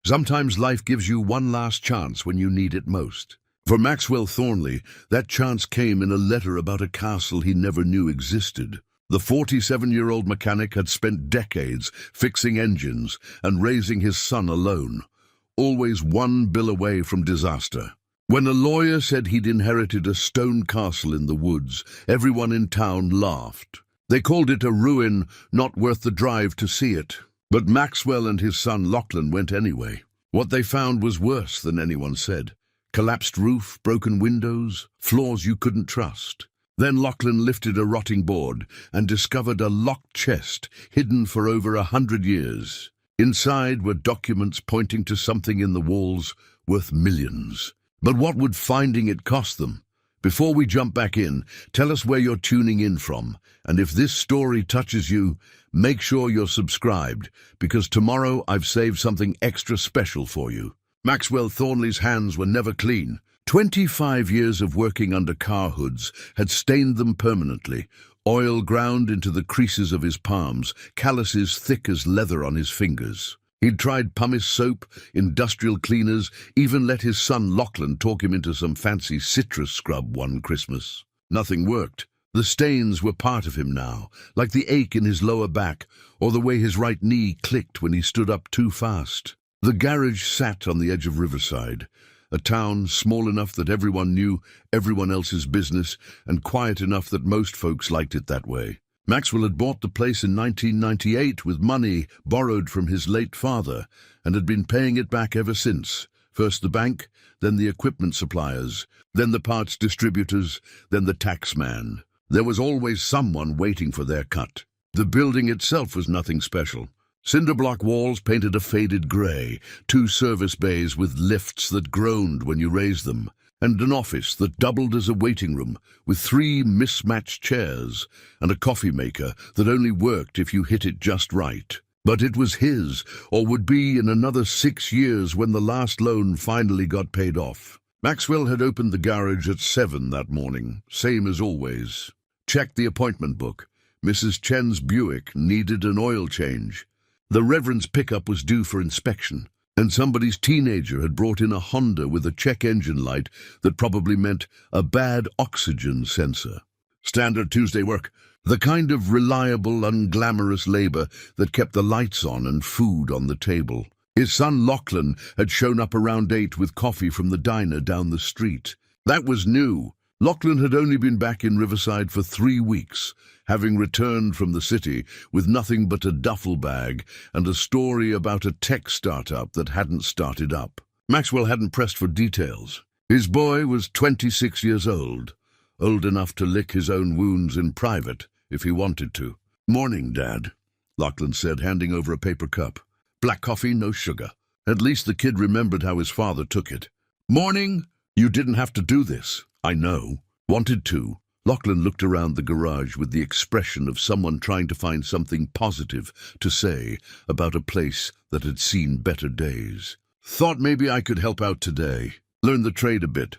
Sometimes life gives you one last chance when you need it most. For Maxwell Thornley, that chance came in a letter about a castle he never knew existed. The 47-year-old mechanic had spent decades fixing engines and raising his son alone, always one bill away from disaster. When a lawyer said he'd inherited a stone castle in the woods, everyone in town laughed. They called it a ruin not worth the drive to see it. But Maxwell and his son Lachlan went anyway. What they found was worse than anyone said. Collapsed roof, broken windows, floors you couldn't trust. Then Lachlan lifted a rotting board and discovered a locked chest hidden for over 100 years. Inside were documents pointing to something in the walls worth millions. But what would finding it cost them? Before we jump back in, tell us where you're tuning in from, and if this story touches you, make sure you're subscribed, because tomorrow I've saved something extra special for you. Maxwell Thornley's hands were never clean. 25 years of working under car hoods had stained them permanently. Oil ground into the creases of his palms, calluses thick as leather on his fingers. He'd tried pumice soap, industrial cleaners, even let his son Lachlan talk him into some fancy citrus scrub one Christmas. Nothing worked. The stains were part of him now, like the ache in his lower back or the way his right knee clicked when he stood up too fast. The garage sat on the edge of Riverside, a town small enough that everyone knew everyone else's business and quiet enough that most folks liked it that way. Maxwell had bought the place in 1998 with money borrowed from his late father and had been paying it back ever since. First the bank, then the equipment suppliers, then the parts distributors, then the tax man. There was always someone waiting for their cut. The building itself was nothing special. Cinder block walls painted a faded grey, 2 service bays with lifts that groaned when you raised them, and an office that doubled as a waiting room with 3 mismatched chairs and a coffee maker that only worked if you hit it just right. But it was his, or would be in another 6 years when the last loan finally got paid off. Maxwell had opened the garage at 7 that morning, same as always. Checked the appointment book. Mrs. Chen's Buick needed an oil change. The Reverend's pickup was due for inspection, and somebody's teenager had brought in a Honda with a check engine light that probably meant a bad oxygen sensor. Standard Tuesday work, the kind of reliable, unglamorous labor that kept the lights on and food on the table. His son Lachlan had shown up around 8 with coffee from the diner down the street. That was new. Lachlan had only been back in Riverside for 3 weeks, having returned from the city with nothing but a duffel bag and a story about a tech startup that hadn't started up. Maxwell hadn't pressed for details. His boy was 26 years old enough to lick his own wounds in private if he wanted to. "Morning, Dad," Lachlan said, handing over a paper cup. "Black coffee, no sugar." At least the kid remembered how his father took it. "Morning? You didn't have to do this." "I know. Wanted to." Lachlan looked around the garage with the expression of someone trying to find something positive to say about a place that had seen better days. "Thought maybe I could help out today. Learn the trade a bit."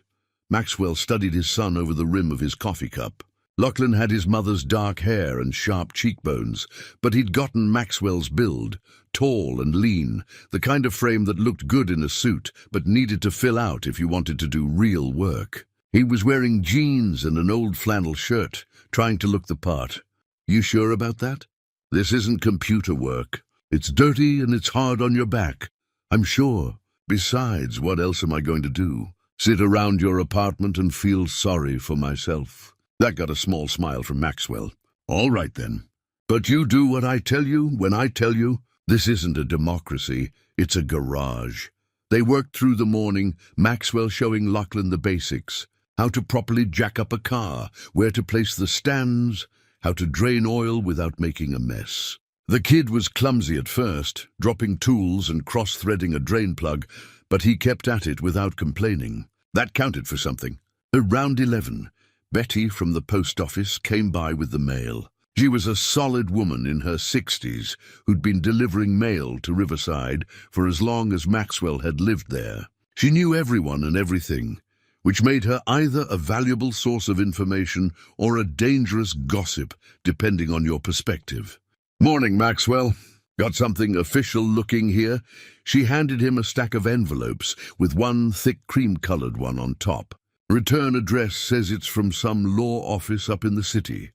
Maxwell studied his son over the rim of his coffee cup. Lachlan had his mother's dark hair and sharp cheekbones, but he'd gotten Maxwell's build, tall and lean, the kind of frame that looked good in a suit but needed to fill out if you wanted to do real work. He was wearing jeans and an old flannel shirt, trying to look the part. "You sure about that? This isn't computer work. It's dirty and it's hard on your back. I'm sure. Besides, what else am I going to do? Sit around your apartment and feel sorry for myself?" That got a small smile from Maxwell. "All right then. But you do what I tell you when I tell you. This isn't a democracy, it's a garage." They worked through the morning, Maxwell showing Lachlan the basics. How to properly jack up a car, where to place the stands, how to drain oil without making a mess. The kid was clumsy at first, dropping tools and cross-threading a drain plug, but he kept at it without complaining. That counted for something. Around 11, Betty from the post office came by with the mail. She was a solid woman in her 60s who'd been delivering mail to Riverside for as long as Maxwell had lived there. She knew everyone and everything, which made her either a valuable source of information or a dangerous gossip, depending on your perspective. "Morning, Maxwell. Got something official looking here? She handed him a stack of envelopes with one thick cream-colored one on top. Return address says it's from some law office up in the city.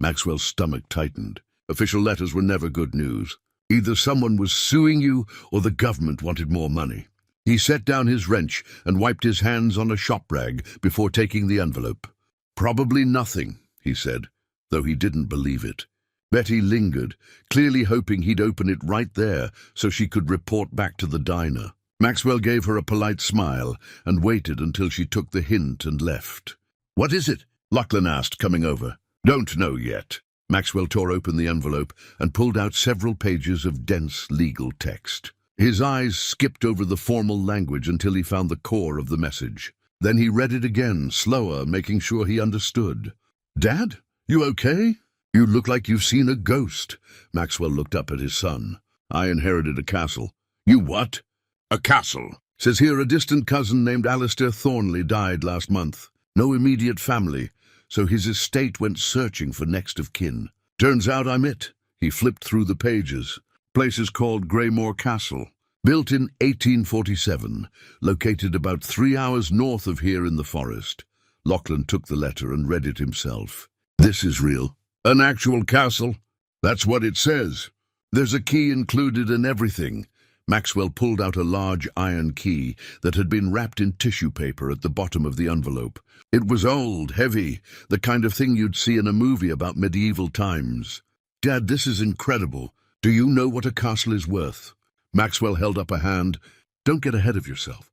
Maxwell's stomach tightened. Official letters were never good news. Either someone was suing you or the government wanted more money. He set down his wrench and wiped his hands on a shop rag before taking the envelope. Probably nothing, he said, though he didn't believe it. Betty lingered, clearly hoping he'd open it right there so she could report back to the diner. Maxwell gave her a polite smile and waited until she took the hint and left. "What is it?" Lachlan asked, coming over. "Don't know yet." Maxwell tore open the envelope and pulled out several pages of dense legal text. His eyes skipped over the formal language until he found the core of the message. Then he read it again, slower, making sure he understood. "Dad, you okay? You look like you've seen a ghost." Maxwell looked up at his son. "I inherited a castle." "You what?" "A castle. Says here a distant cousin named Alistair Thornley died last month. No immediate family, so his estate went searching for next of kin. Turns out I'm it." He flipped through the pages. "Place is called Greymore Castle. Built in 1847, located about 3 hours north of here in the forest." Lachlan took the letter and read it himself. "This is real. An actual castle? That's what it says. There's a key included and everything." Maxwell pulled out a large iron key that had been wrapped in tissue paper at the bottom of the envelope. It was old, heavy, the kind of thing you'd see in a movie about medieval times. "Dad, this is incredible. Do you know what a castle is worth?" Maxwell held up a hand. "Don't get ahead of yourself.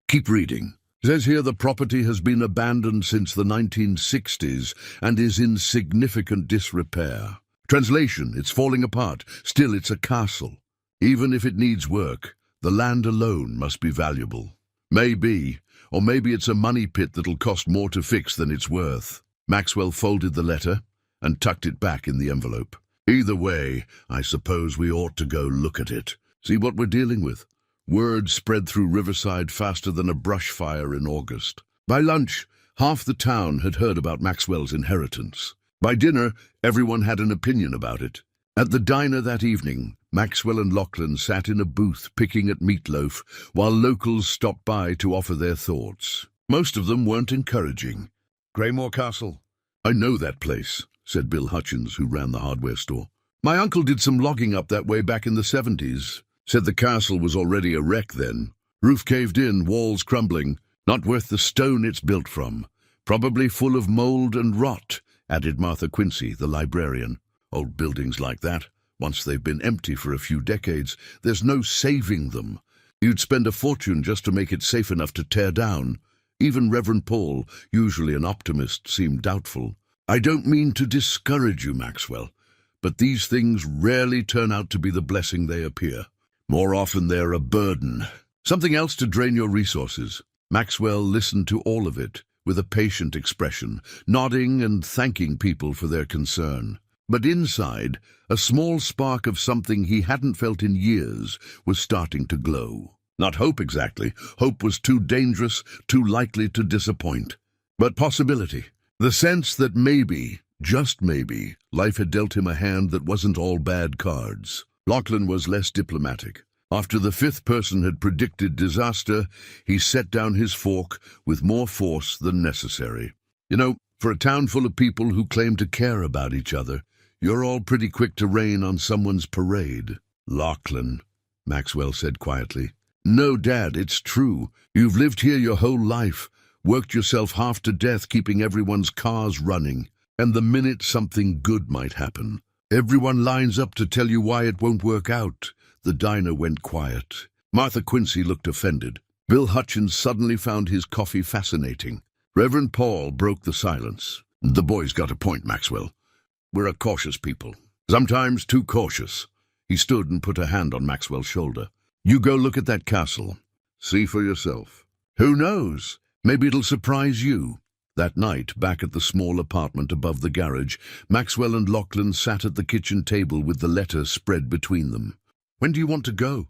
Keep reading. Says here the property has been abandoned since the 1960s and is in significant disrepair. Translation, it's falling apart. Still, it's a castle. Even if it needs work, the land alone must be valuable. Maybe, or maybe it's a money pit that'll cost more to fix than it's worth." Maxwell folded the letter and tucked it back in the envelope. "Either way, I suppose we ought to go look at it. See what we're dealing with." Word spread through Riverside faster than a brush fire in August. By lunch, half the town had heard about Maxwell's inheritance. By dinner, everyone had an opinion about it. At the diner that evening, Maxwell and Lachlan sat in a booth picking at meatloaf while locals stopped by to offer their thoughts. Most of them weren't encouraging. "Greymore Castle. I know that place," said Bill Hutchins, who ran the hardware store. "My uncle did some logging up that way back in the 70s. Said the castle was already a wreck then. Roof caved in, walls crumbling. Not worth the stone it's built from. Probably full of mold and rot," added Martha Quincy, the librarian. "Old buildings like that, once they've been empty for a few decades, there's no saving them. You'd spend a fortune just to make it safe enough to tear down." Even Reverend Paul, usually an optimist, seemed doubtful. "I don't mean to discourage you, Maxwell, but these things rarely turn out to be the blessing they appear. More often they're a burden. Something else to drain your resources." Maxwell listened to all of it with a patient expression, nodding and thanking people for their concern. But inside, a small spark of something he hadn't felt in years was starting to glow. Not hope exactly. Hope was too dangerous, too likely to disappoint. But possibility. The sense that maybe, just maybe, life had dealt him a hand that wasn't all bad cards. Lachlan was less diplomatic. After the fifth person had predicted disaster, he set down his fork with more force than necessary. "You know, for a town full of people who claim to care about each other, you're all pretty quick to rain on someone's parade." "Lachlan," Maxwell said quietly. "No, Dad, it's true. You've lived here your whole life, worked yourself half to death keeping everyone's cars running, and the minute something good might happen, everyone lines up to tell you why it won't work out." The diner went quiet. Martha Quincy looked offended. Bill Hutchins suddenly found his coffee fascinating. Reverend Paul broke the silence. "The boy's got a point, Maxwell. We're a cautious people. Sometimes too cautious." He stood and put a hand on Maxwell's shoulder. "You go look at that castle. See for yourself. Who knows? Maybe it'll surprise you." That night, back at the small apartment above the garage, Maxwell and Lachlan sat at the kitchen table with the letter spread between them. "When do you want to go?"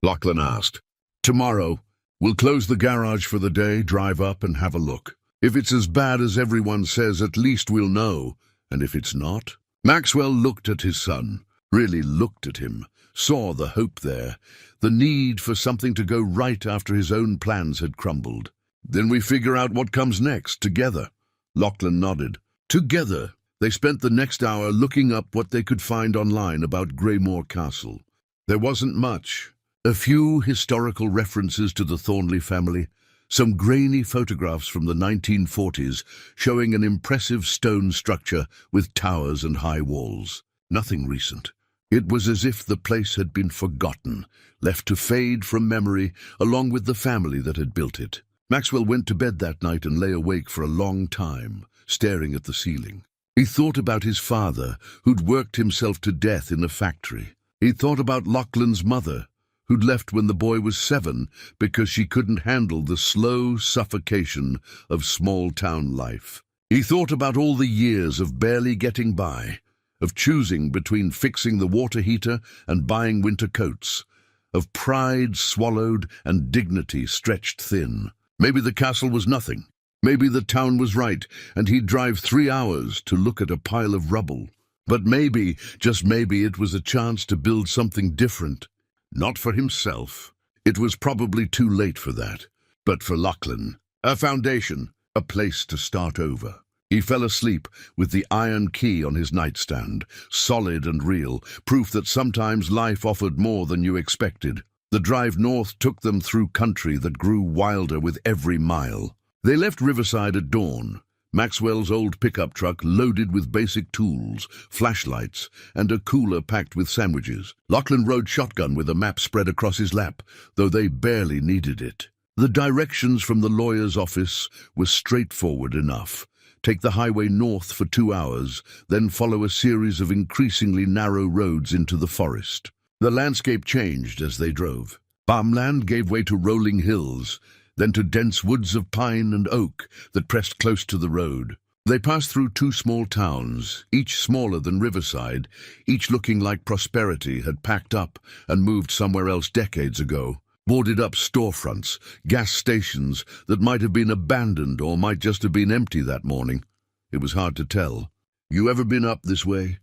Lachlan asked. "Tomorrow. We'll close the garage for the day, drive up and have a look. If it's as bad as everyone says, at least we'll know. And if it's not?" Maxwell looked at his son, really looked at him, saw the hope there, the need for something to go right after his own plans had crumbled. "Then we figure out what comes next, together." Lachlan nodded. Together, they spent the next hour looking up what they could find online about Greymore Castle. There wasn't much. A few historical references to the Thornley family, some grainy photographs from the 1940s showing an impressive stone structure with towers and high walls. Nothing recent. It was as if the place had been forgotten, left to fade from memory along with the family that had built it. Maxwell went to bed that night and lay awake for a long time, staring at the ceiling. He thought about his father, who'd worked himself to death in a factory. He thought about Lachlan's mother, who'd left when the boy was 7 because she couldn't handle the slow suffocation of small-town life. He thought about all the years of barely getting by, of choosing between fixing the water heater and buying winter coats, of pride swallowed and dignity stretched thin. Maybe the castle was nothing. Maybe the town was right, and he'd drive 3 hours to look at a pile of rubble. But maybe, just maybe, it was a chance to build something different. Not for himself. It was probably too late for that. But for Lachlan, a foundation, a place to start over. He fell asleep with the iron key on his nightstand, solid and real, proof that sometimes life offered more than you expected. The drive north took them through country that grew wilder with every mile. They left Riverside at dawn, Maxwell's old pickup truck loaded with basic tools, flashlights, and a cooler packed with sandwiches. Lachlan rode shotgun with a map spread across his lap, though they barely needed it. The directions from the lawyer's office were straightforward enough. Take the highway north for 2 hours, then follow a series of increasingly narrow roads into the forest. The landscape changed as they drove. Farmland gave way to rolling hills, then to dense woods of pine and oak that pressed close to the road. They passed through 2 small towns, each smaller than Riverside, each looking like prosperity had packed up and moved somewhere else decades ago. Boarded up storefronts, gas stations that might have been abandoned or might just have been empty that morning. It was hard to tell. "You ever been up this way?"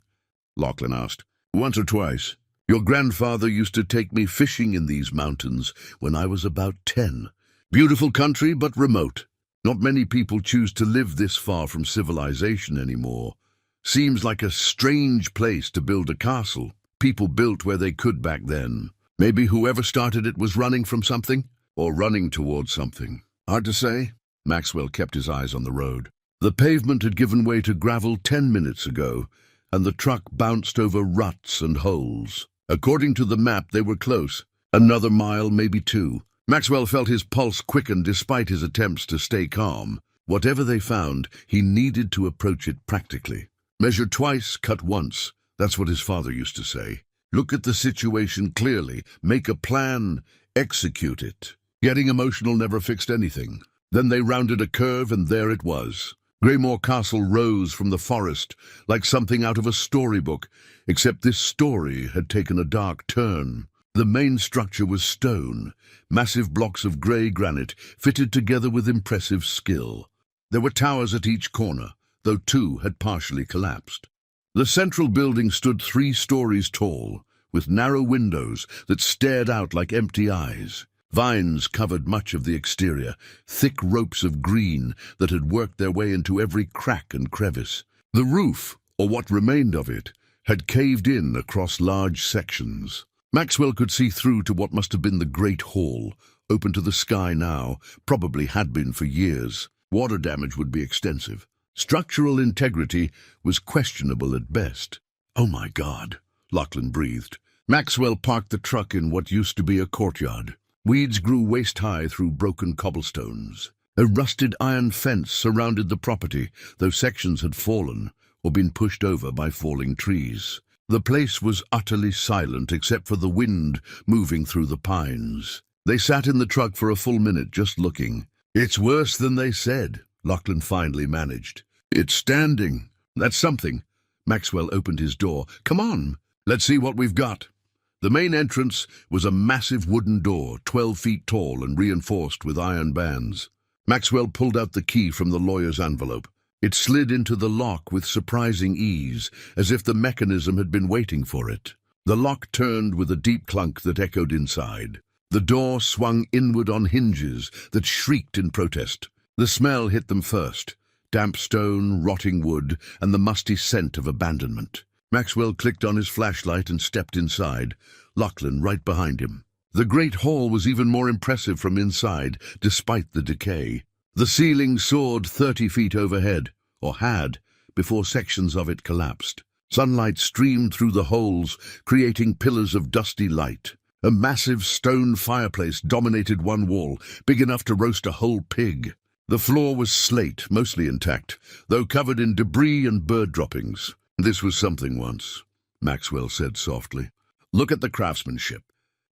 Lachlan asked. "Once or twice. Your grandfather used to take me fishing in these mountains when I was about 10. Beautiful country, but remote. Not many people choose to live this far from civilization anymore. Seems like a strange place to build a castle. People built where they could back then. Maybe whoever started it was running from something, or running towards something. Hard to say." Maxwell kept his eyes on the road. The pavement had given way to gravel 10 minutes ago, and the truck bounced over ruts and holes. According to the map, they were close. Another mile, maybe 2. Maxwell felt his pulse quicken despite his attempts to stay calm. Whatever they found, he needed to approach it practically. Measure twice, cut once. That's what his father used to say. Look at the situation clearly, make a plan, execute it. Getting emotional never fixed anything. Then they rounded a curve, and there it was. Greymore Castle rose from the forest like something out of a storybook, except this story had taken a dark turn. The main structure was stone, massive blocks of grey granite fitted together with impressive skill. There were towers at each corner, though 2 had partially collapsed. The central building stood 3 stories tall, with narrow windows that stared out like empty eyes. Vines covered much of the exterior, thick ropes of green that had worked their way into every crack and crevice. The roof, or what remained of it, had caved in across large sections. Maxwell could see through to what must have been the Great Hall, open to the sky now, probably had been for years. Water damage would be extensive. Structural integrity was questionable at best. "Oh my God," Lachlan breathed. Maxwell parked the truck in what used to be a courtyard. Weeds grew waist-high through broken cobblestones. A rusted iron fence surrounded the property, though sections had fallen or been pushed over by falling trees. The place was utterly silent except for the wind moving through the pines. They sat in the truck for a full minute just looking. "It's worse than they said," Lachlan finally managed. "It's standing. That's something." Maxwell opened his door. "Come on, let's see what we've got." The main entrance was a massive wooden door, 12 feet tall and reinforced with iron bands. Maxwell pulled out the key from the lawyer's envelope. It slid into the lock with surprising ease, as if the mechanism had been waiting for it. The lock turned with a deep clunk that echoed inside. The door swung inward on hinges that shrieked in protest. The smell hit them first: damp stone, rotting wood, and the musty scent of abandonment. Maxwell clicked on his flashlight and stepped inside, Lachlan right behind him. The great hall was even more impressive from inside, despite the decay. The ceiling soared 30 feet overhead, or had, before sections of it collapsed. Sunlight streamed through the holes, creating pillars of dusty light. A massive stone fireplace dominated one wall, big enough to roast a whole pig. The floor was slate, mostly intact, though covered in debris and bird droppings. "This was something once," Maxwell said softly. "Look at the craftsmanship.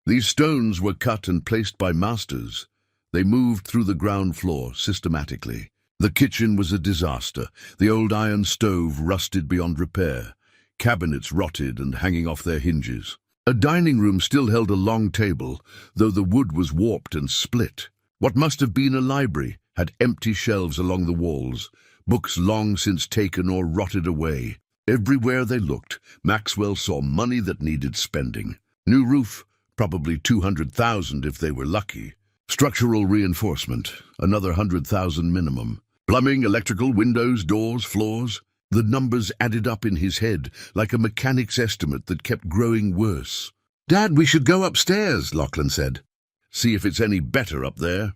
These stones were cut and placed by masters. They moved through the ground floor systematically. The kitchen was a disaster, the old iron stove rusted beyond repair, cabinets rotted and hanging off their hinges. A dining room still held a long table, though the wood was warped and split. What must have been a library had empty shelves along the walls, books long since taken or rotted away. Everywhere they looked, Maxwell saw money that needed spending. New roof, probably $200,000 if they were lucky. Structural reinforcement, another $100,000 minimum. Plumbing, electrical, windows, doors, floors. The numbers added up in his head like a mechanic's estimate that kept growing worse. "Dad, we should go upstairs," Lachlan said. "See if it's any better up there."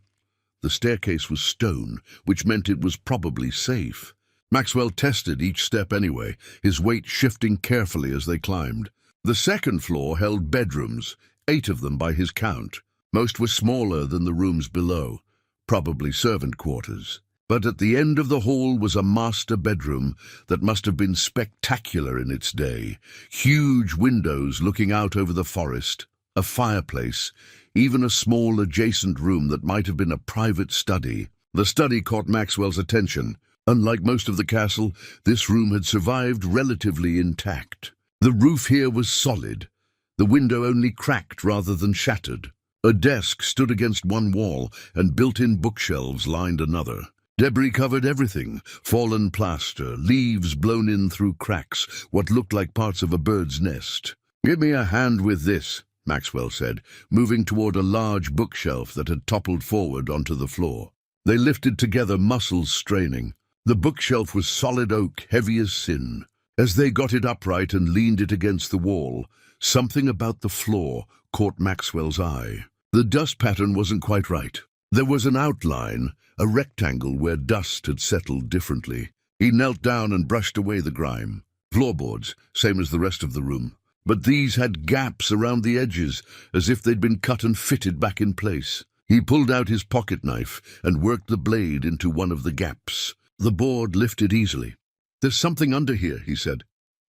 The staircase was stone, which meant it was probably safe. Maxwell tested each step anyway, his weight shifting carefully as they climbed. The second floor held bedrooms, 8 of them by his count. Most were smaller than the rooms below, probably servant quarters. But at the end of the hall was a master bedroom that must have been spectacular in its day. Huge windows looking out over the forest, a fireplace, even a small adjacent room that might have been a private study. The study caught Maxwell's attention. Unlike most of the castle, this room had survived relatively intact. The roof here was solid, the window only cracked rather than shattered. A desk stood against one wall, and built-in bookshelves lined another. Debris covered everything: fallen plaster, leaves blown in through cracks, what looked like parts of a bird's nest. "Give me a hand with this," Maxwell said, moving toward a large bookshelf that had toppled forward onto the floor. They lifted together, muscles straining. The bookshelf was solid oak, heavy as sin. As they got it upright and leaned it against the wall, something about the floor caught Maxwell's eye. The dust pattern wasn't quite right. There was an outline, a rectangle where dust had settled differently. He knelt down and brushed away the grime. Floorboards, same as the rest of the room. But these had gaps around the edges, as if they'd been cut and fitted back in place. He pulled out his pocket knife and worked the blade into one of the gaps. The board lifted easily. "There's something under here," he said.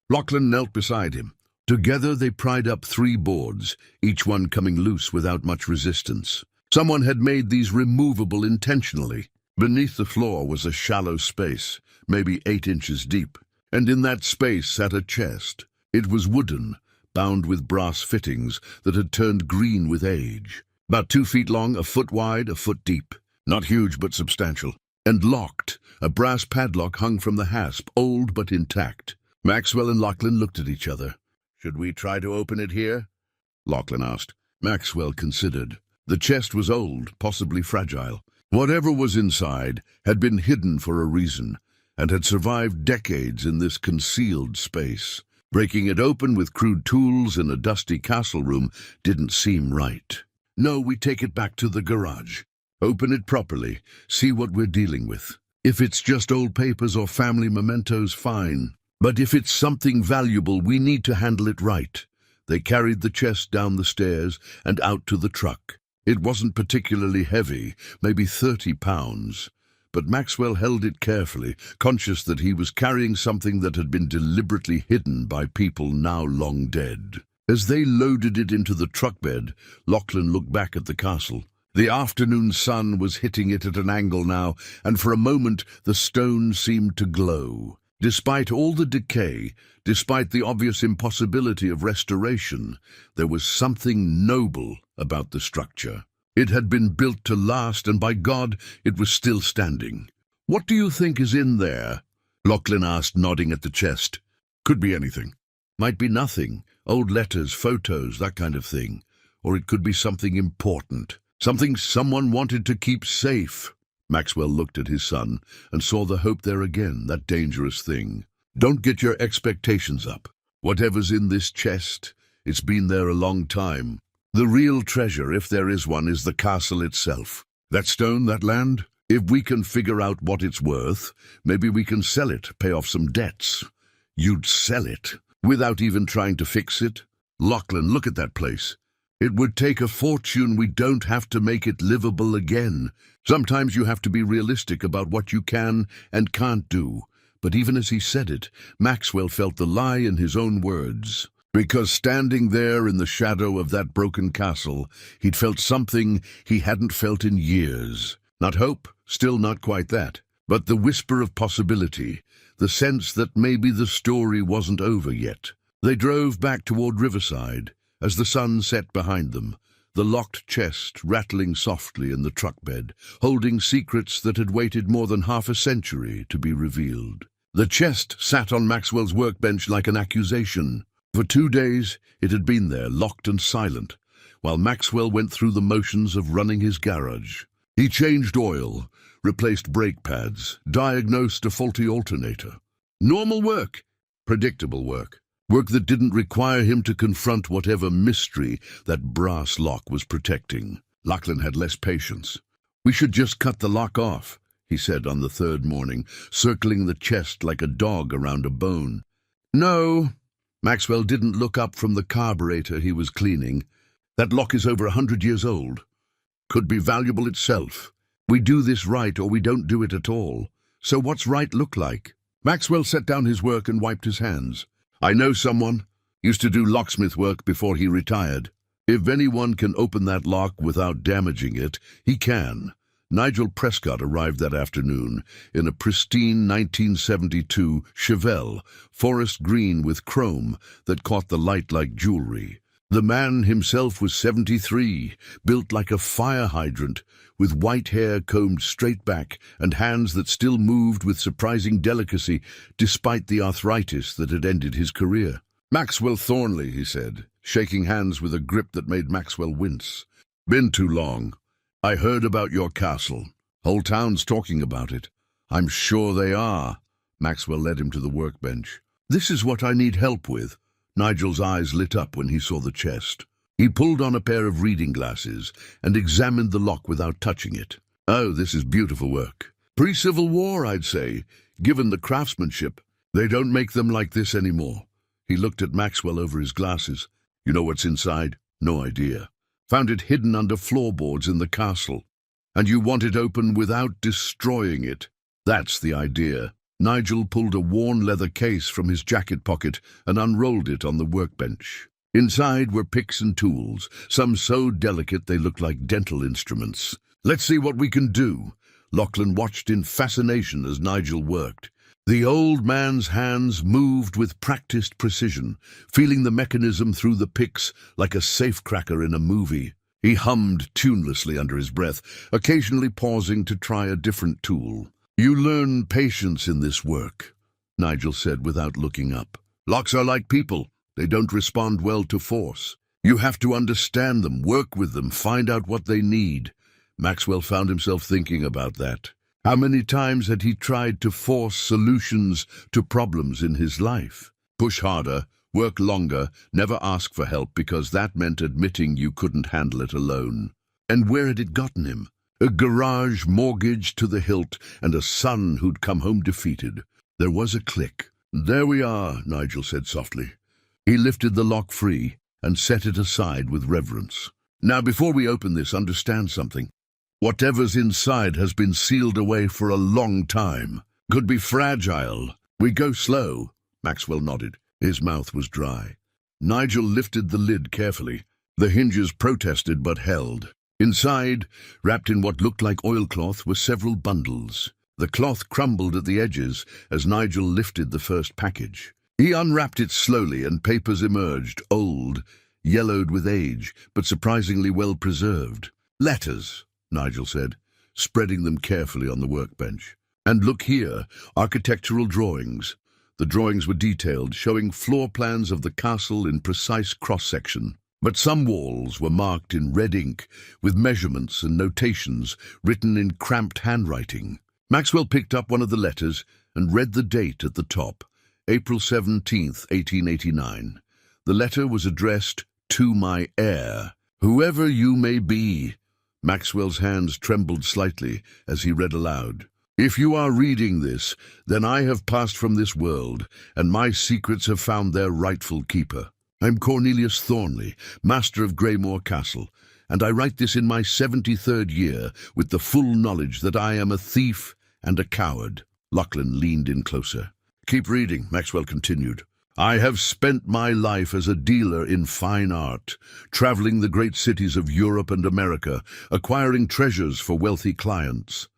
Lachlan knelt beside him. Together they pried up 3 boards, each one coming loose without much resistance. Someone had made these removable intentionally. Beneath the floor was a shallow space, maybe 8 inches deep, and in that space sat a chest. It was wooden, bound with brass fittings that had turned green with age. About 2 feet long, a foot wide, a foot deep. Not huge, but substantial. And locked. A brass padlock hung from the hasp, old but intact. Maxwell and Lachlan looked at each other. "Should we try to open it here?" Lachlan asked. Maxwell considered. The chest was old, possibly fragile. Whatever was inside had been hidden for a reason, and had survived decades in this concealed space. Breaking it open with crude tools in a dusty castle room didn't seem right. "No, we take it back to the garage. Open it properly, see what we're dealing with. If it's just old papers or family mementos, fine. But if it's something valuable, we need to handle it right." They carried the chest down the stairs and out to the truck. It wasn't particularly heavy, maybe 30 pounds. But Maxwell held it carefully, conscious that he was carrying something that had been deliberately hidden by people now long dead. As they loaded it into the truck bed, Lachlan looked back at the castle. The afternoon sun was hitting it at an angle now, and for a moment the stone seemed to glow. Despite all the decay, despite the obvious impossibility of restoration, there was something noble about the structure. It had been built to last, and by God, it was still standing. "What do you think is in there?" Lachlan asked, nodding at the chest. "Could be anything. Might be nothing, old letters, photos, that kind of thing. Or it could be something important, something someone wanted to keep safe. Maxwell looked at his son and saw the hope there again, that dangerous thing. Don't get your expectations up. Whatever's in this chest, it's been there a long time. The real treasure, if there is one, is the castle itself. That stone, that land, if we can figure out what it's worth, maybe we can sell it, pay off some debts. You'd sell it, without even trying to fix it? Lachlan, look at that place. It would take a fortune. We don't have to make it livable again. Sometimes you have to be realistic about what you can and can't do. But even as he said it, Maxwell felt the lie in his own words. Because standing there in the shadow of that broken castle, he'd felt something he hadn't felt in years. Not hope, still not quite that, but the whisper of possibility, the sense that maybe the story wasn't over yet. They drove back toward Riverside. As the sun set behind them, the locked chest rattling softly in the truck bed, holding secrets that had waited more than half a century to be revealed. The chest sat on Maxwell's workbench like an accusation. For 2 days, it had been there, locked and silent, while Maxwell went through the motions of running his garage. He changed oil, replaced brake pads, diagnosed a faulty alternator. Normal work, predictable work. Work that didn't require him to confront whatever mystery that brass lock was protecting. Lachlan had less patience. "We should just cut the lock off," he said on the third morning, circling the chest like a dog around a bone. "No." Maxwell didn't look up from the carburetor he was cleaning. "That lock is over 100 years old. Could be valuable itself. We do this right or we don't do it at all. So what's right look like?" Maxwell set down his work and wiped his hands. "I know someone. Used to do locksmith work before he retired. If anyone can open that lock without damaging it, he can." Nigel Prescott arrived that afternoon in a pristine 1972 Chevelle, forest green with chrome that caught the light like jewelry. The man himself was 73, built like a fire hydrant, with white hair combed straight back and hands that still moved with surprising delicacy despite the arthritis that had ended his career. "Maxwell Thornley," he said, shaking hands with a grip that made Maxwell wince. "Been too long. I heard about your castle. Whole town's talking about it." "I'm sure they are." Maxwell led him to the workbench. "This is what I need help with." Nigel's eyes lit up when he saw the chest. He pulled on a pair of reading glasses and examined the lock without touching it. "Oh, this is beautiful work. Pre-Civil War, I'd say, given the craftsmanship. They don't make them like this anymore." He looked at Maxwell over his glasses. "You know what's inside?" "No idea. Found it hidden under floorboards in the castle. And you want it open without destroying it. That's the idea." Nigel pulled a worn leather case from his jacket pocket and unrolled it on the workbench. Inside were picks and tools, some so delicate they looked like dental instruments. "Let's see what we can do." Lachlan watched in fascination as Nigel worked. The old man's hands moved with practiced precision, feeling the mechanism through the picks like a safecracker in a movie. He hummed tunelessly under his breath, occasionally pausing to try a different tool. "You learn patience in this work," Nigel said without looking up. "Locks are like people. They don't respond well to force. You have to understand them, work with them, find out what they need." Maxwell found himself thinking about that. How many times had he tried to force solutions to problems in his life? Push harder, work longer, never ask for help because that meant admitting you couldn't handle it alone. And where had it gotten him? A garage mortgaged to the hilt and a son who'd come home defeated. There was a click. "There we are," Nigel said softly. He lifted the lock free and set it aside with reverence. "Now before we open this, understand something. Whatever's inside has been sealed away for a long time. Could be fragile. We go slow." Maxwell nodded. His mouth was dry. Nigel lifted the lid carefully. The hinges protested but held. Inside, wrapped in what looked like oilcloth, were several bundles. The cloth crumbled at the edges as Nigel lifted the first package. He unwrapped it slowly and papers emerged, old, yellowed with age, but surprisingly well preserved. "Letters," Nigel said, spreading them carefully on the workbench. "And look here, architectural drawings. The drawings were detailed, showing floor plans of the castle in precise cross-section. But some walls were marked in red ink, with measurements and notations written in cramped handwriting. Maxwell picked up one of the letters and read the date at the top, April 17th, 1889. The letter was addressed to my heir. Whoever you may be. Maxwell's hands trembled slightly as he read aloud. If you are reading this, then I have passed from this world, and my secrets have found their rightful keeper. I'm Cornelius Thornley, master of Greymore Castle, and I write this in my 73rd year with the full knowledge that I am a thief and a coward. Lachlan leaned in closer. Keep reading, Maxwell continued. I have spent my life as a dealer in fine art, traveling the great cities of Europe and America, acquiring treasures for wealthy clients.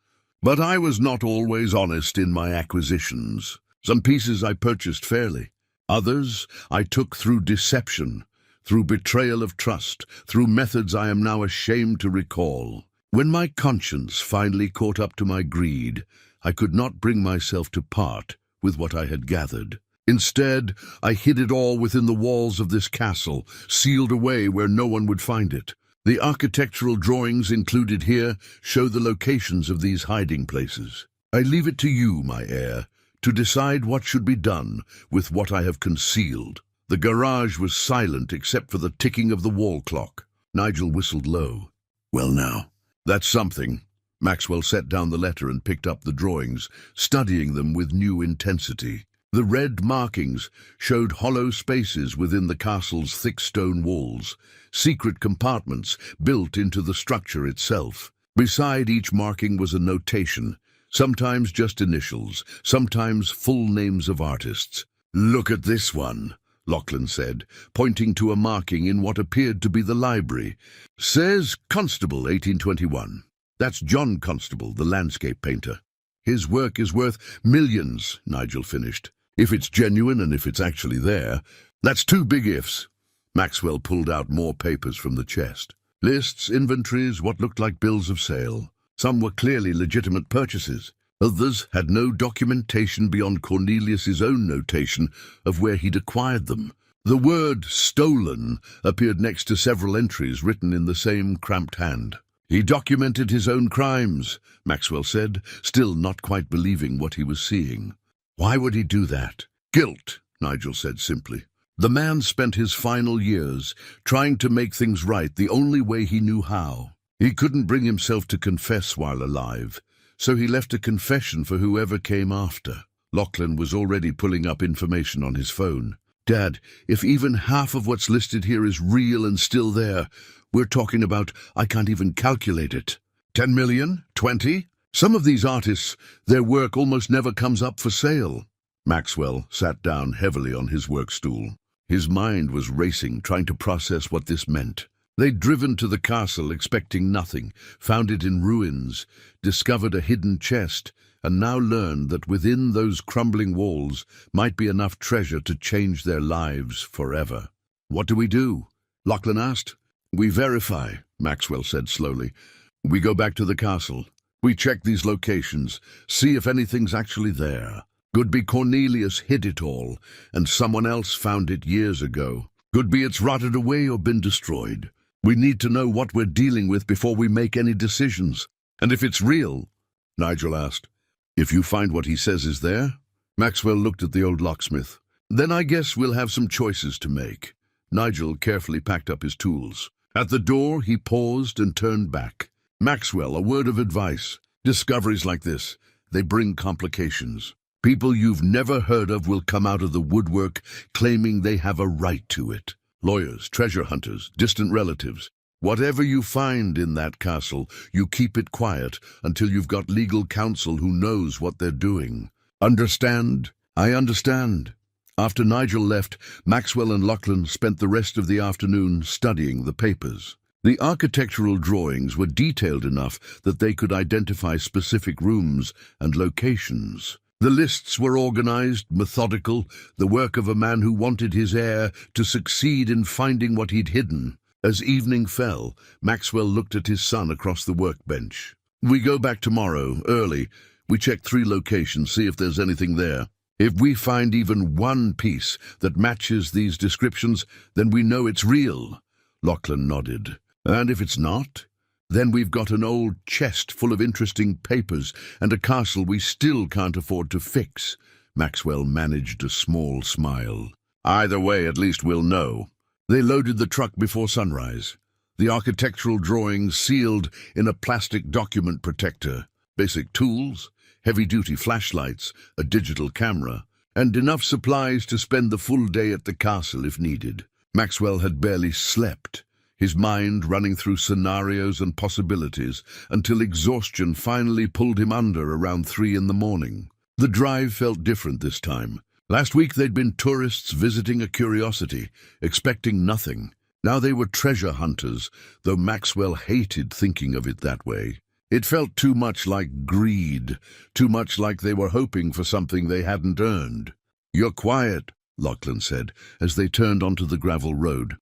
But I was not always honest in my acquisitions. Some pieces I purchased fairly. Others I took through deception, through betrayal of trust, through methods I am now ashamed to recall. When my conscience finally caught up to my greed, I could not bring myself to part with what I had gathered. Instead, I hid it all within the walls of this castle, sealed away where no one would find it. The architectural drawings included here show the locations of these hiding places. I leave it to you, my heir, to decide what should be done with what I have concealed. The garage was silent except for the ticking of the wall clock. Nigel whistled low. Well now, that's something. Maxwell set down the letter and picked up the drawings, studying them with new intensity. The red markings showed hollow spaces within the castle's thick stone walls, secret compartments built into the structure itself. Beside each marking was a notation, sometimes just initials, sometimes full names of artists. Look at this one, Lachlan said, pointing to a marking in what appeared to be the library. Says Constable, 1821. That's John Constable, the landscape painter. His work is worth millions, Nigel finished. If it's genuine and if it's actually there, that's two big ifs. Maxwell pulled out more papers from the chest. Lists, inventories, what looked like bills of sale. Some were clearly legitimate purchases. Others had no documentation beyond Cornelius's own notation of where he'd acquired them. The word stolen appeared next to several entries written in the same cramped hand. He documented his own crimes, Maxwell said, still not quite believing what he was seeing. Why would he do that? Guilt, Nigel said simply. The man spent his final years trying to make things right the only way he knew how. He couldn't bring himself to confess while alive, so he left a confession for whoever came after. Lachlan was already pulling up information on his phone. Dad, if even half of what's listed here is real and still there, we're talking about, I can't even calculate it. 10 million? 20? Some of these artists, their work almost never comes up for sale. Maxwell sat down heavily on his work stool. His mind was racing, trying to process what this meant. They'd driven to the castle expecting nothing, found it in ruins, discovered a hidden chest, and now learned that within those crumbling walls might be enough treasure to change their lives forever. What do we do? Lachlan asked. We verify, Maxwell said slowly. We go back to the castle. We check these locations, see if anything's actually there. Could be Cornelius hid it all, and someone else found it years ago. Could be it's rotted away or been destroyed. We need to know what we're dealing with before we make any decisions. And if it's real, Nigel asked, if you find what he says is there? Maxwell looked at the old locksmith. Then I guess we'll have some choices to make. Nigel carefully packed up his tools. At the door, he paused and turned back. Maxwell, a word of advice. Discoveries like this, they bring complications. People you've never heard of will come out of the woodwork claiming they have a right to it. Lawyers, treasure hunters, distant relatives. Whatever you find in that castle, you keep it quiet until you've got legal counsel who knows what they're doing. Understand? I understand. After Nigel left, Maxwell and Lachlan spent the rest of the afternoon studying the papers. The architectural drawings were detailed enough that they could identify specific rooms and locations. The lists were organized, methodical, the work of a man who wanted his heir to succeed in finding what he'd hidden. As evening fell, Maxwell looked at his son across the workbench. We go back tomorrow, early. We check 3 locations, see if there's anything there. If we find even one piece that matches these descriptions, then we know it's real. Lachlan nodded. And if it's not, then we've got an old chest full of interesting papers and a castle we still can't afford to fix. Maxwell managed a small smile. Either way, at least we'll know. They loaded the truck before sunrise. The architectural drawings sealed in a plastic document protector. Basic tools, heavy-duty flashlights, a digital camera, and enough supplies to spend the full day at the castle if needed. Maxwell had barely slept, his mind running through scenarios and possibilities until exhaustion finally pulled him under around 3 in the morning. The drive felt different this time. Last week they'd been tourists visiting a curiosity, expecting nothing. Now they were treasure hunters, though Maxwell hated thinking of it that way. It felt too much like greed, too much like they were hoping for something they hadn't earned. "You're quiet," Lachlan said, as they turned onto the gravel road.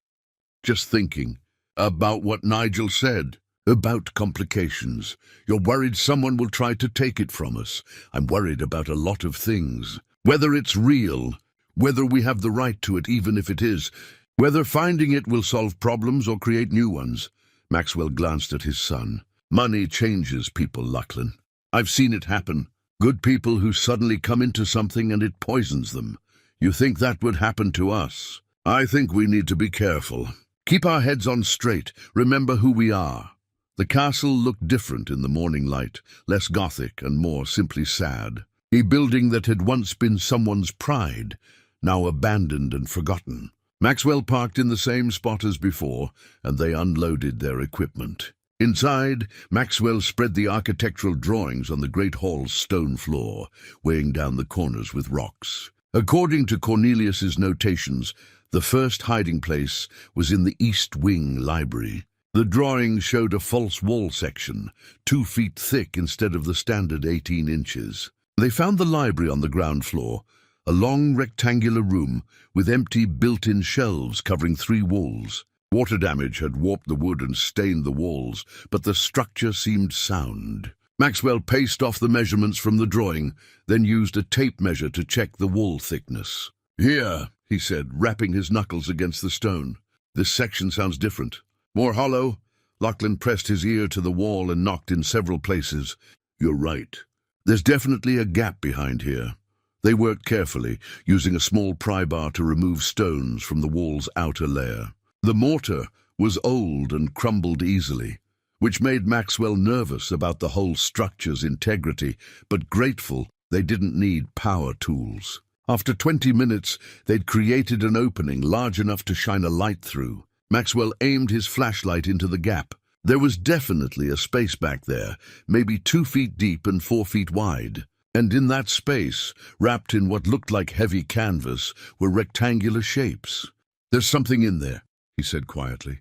"Just thinking about what Nigel said, about complications. You're worried someone will try to take it from us. I'm worried about a lot of things. Whether it's real, whether we have the right to it even if it is, whether finding it will solve problems or create new ones." Maxwell glanced at his son. "Money changes people, Lachlan. I've seen it happen. Good people who suddenly come into something and it poisons them. You think that would happen to us? I think we need to be careful. Keep our heads on straight. Remember who we are." The castle looked different in the morning light, less gothic and more simply sad. A building that had once been someone's pride, now abandoned and forgotten. Maxwell parked in the same spot as before, and they unloaded their equipment. Inside, Maxwell spread the architectural drawings on the great hall's stone floor, weighing down the corners with rocks. According to Cornelius's notations, the first hiding place was in the East Wing library. The drawing showed a false wall section, 2 feet thick instead of the standard 18 inches. They found the library on the ground floor, a long rectangular room with empty built-in shelves covering 3 walls. Water damage had warped the wood and stained the walls, but the structure seemed sound. Maxwell paced off the measurements from the drawing, then used a tape measure to check the wall thickness. "Here," he said, rapping his knuckles against the stone. "This section sounds different. More hollow." Lachlan pressed his ear to the wall and knocked in several places. "You're right. There's definitely a gap behind here." They worked carefully, using a small pry bar to remove stones from the wall's outer layer. The mortar was old and crumbled easily, which made Maxwell nervous about the whole structure's integrity, but grateful they didn't need power tools. After 20 minutes, they'd created an opening large enough to shine a light through. Maxwell aimed his flashlight into the gap. There was definitely a space back there, maybe 2 feet deep and 4 feet wide. And in that space, wrapped in what looked like heavy canvas, were rectangular shapes. "There's something in there," he said quietly.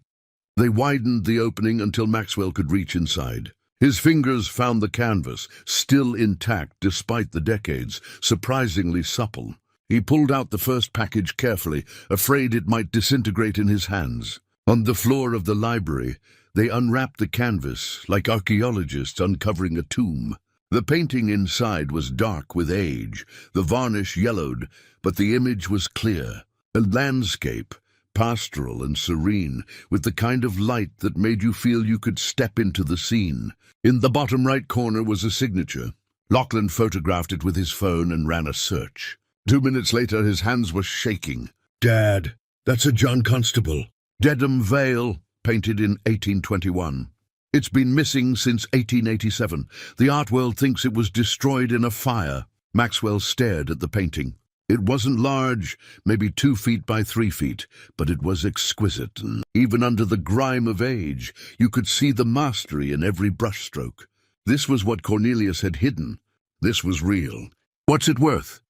They widened the opening until Maxwell could reach inside. His fingers found the canvas, still intact despite the decades, surprisingly supple. He pulled out the first package carefully, afraid it might disintegrate in his hands. On the floor of the library, they unwrapped the canvas, like archaeologists uncovering a tomb. The painting inside was dark with age, the varnish yellowed, but the image was clear. A landscape, pastoral and serene, with the kind of light that made you feel you could step into the scene. In the bottom right corner was a signature. Lachlan photographed it with his phone and ran a search. 2 minutes later, his hands were shaking. "Dad, that's a John Constable. Dedham Vale, painted in 1821. It's been missing since 1887. The art world thinks it was destroyed in a fire." Maxwell stared at the painting. It wasn't large, maybe 2 feet by 3 feet, but it was exquisite. Even under the grime of age, you could see the mastery in every brushstroke. This was what Cornelius had hidden. This was real. "What's it worth?"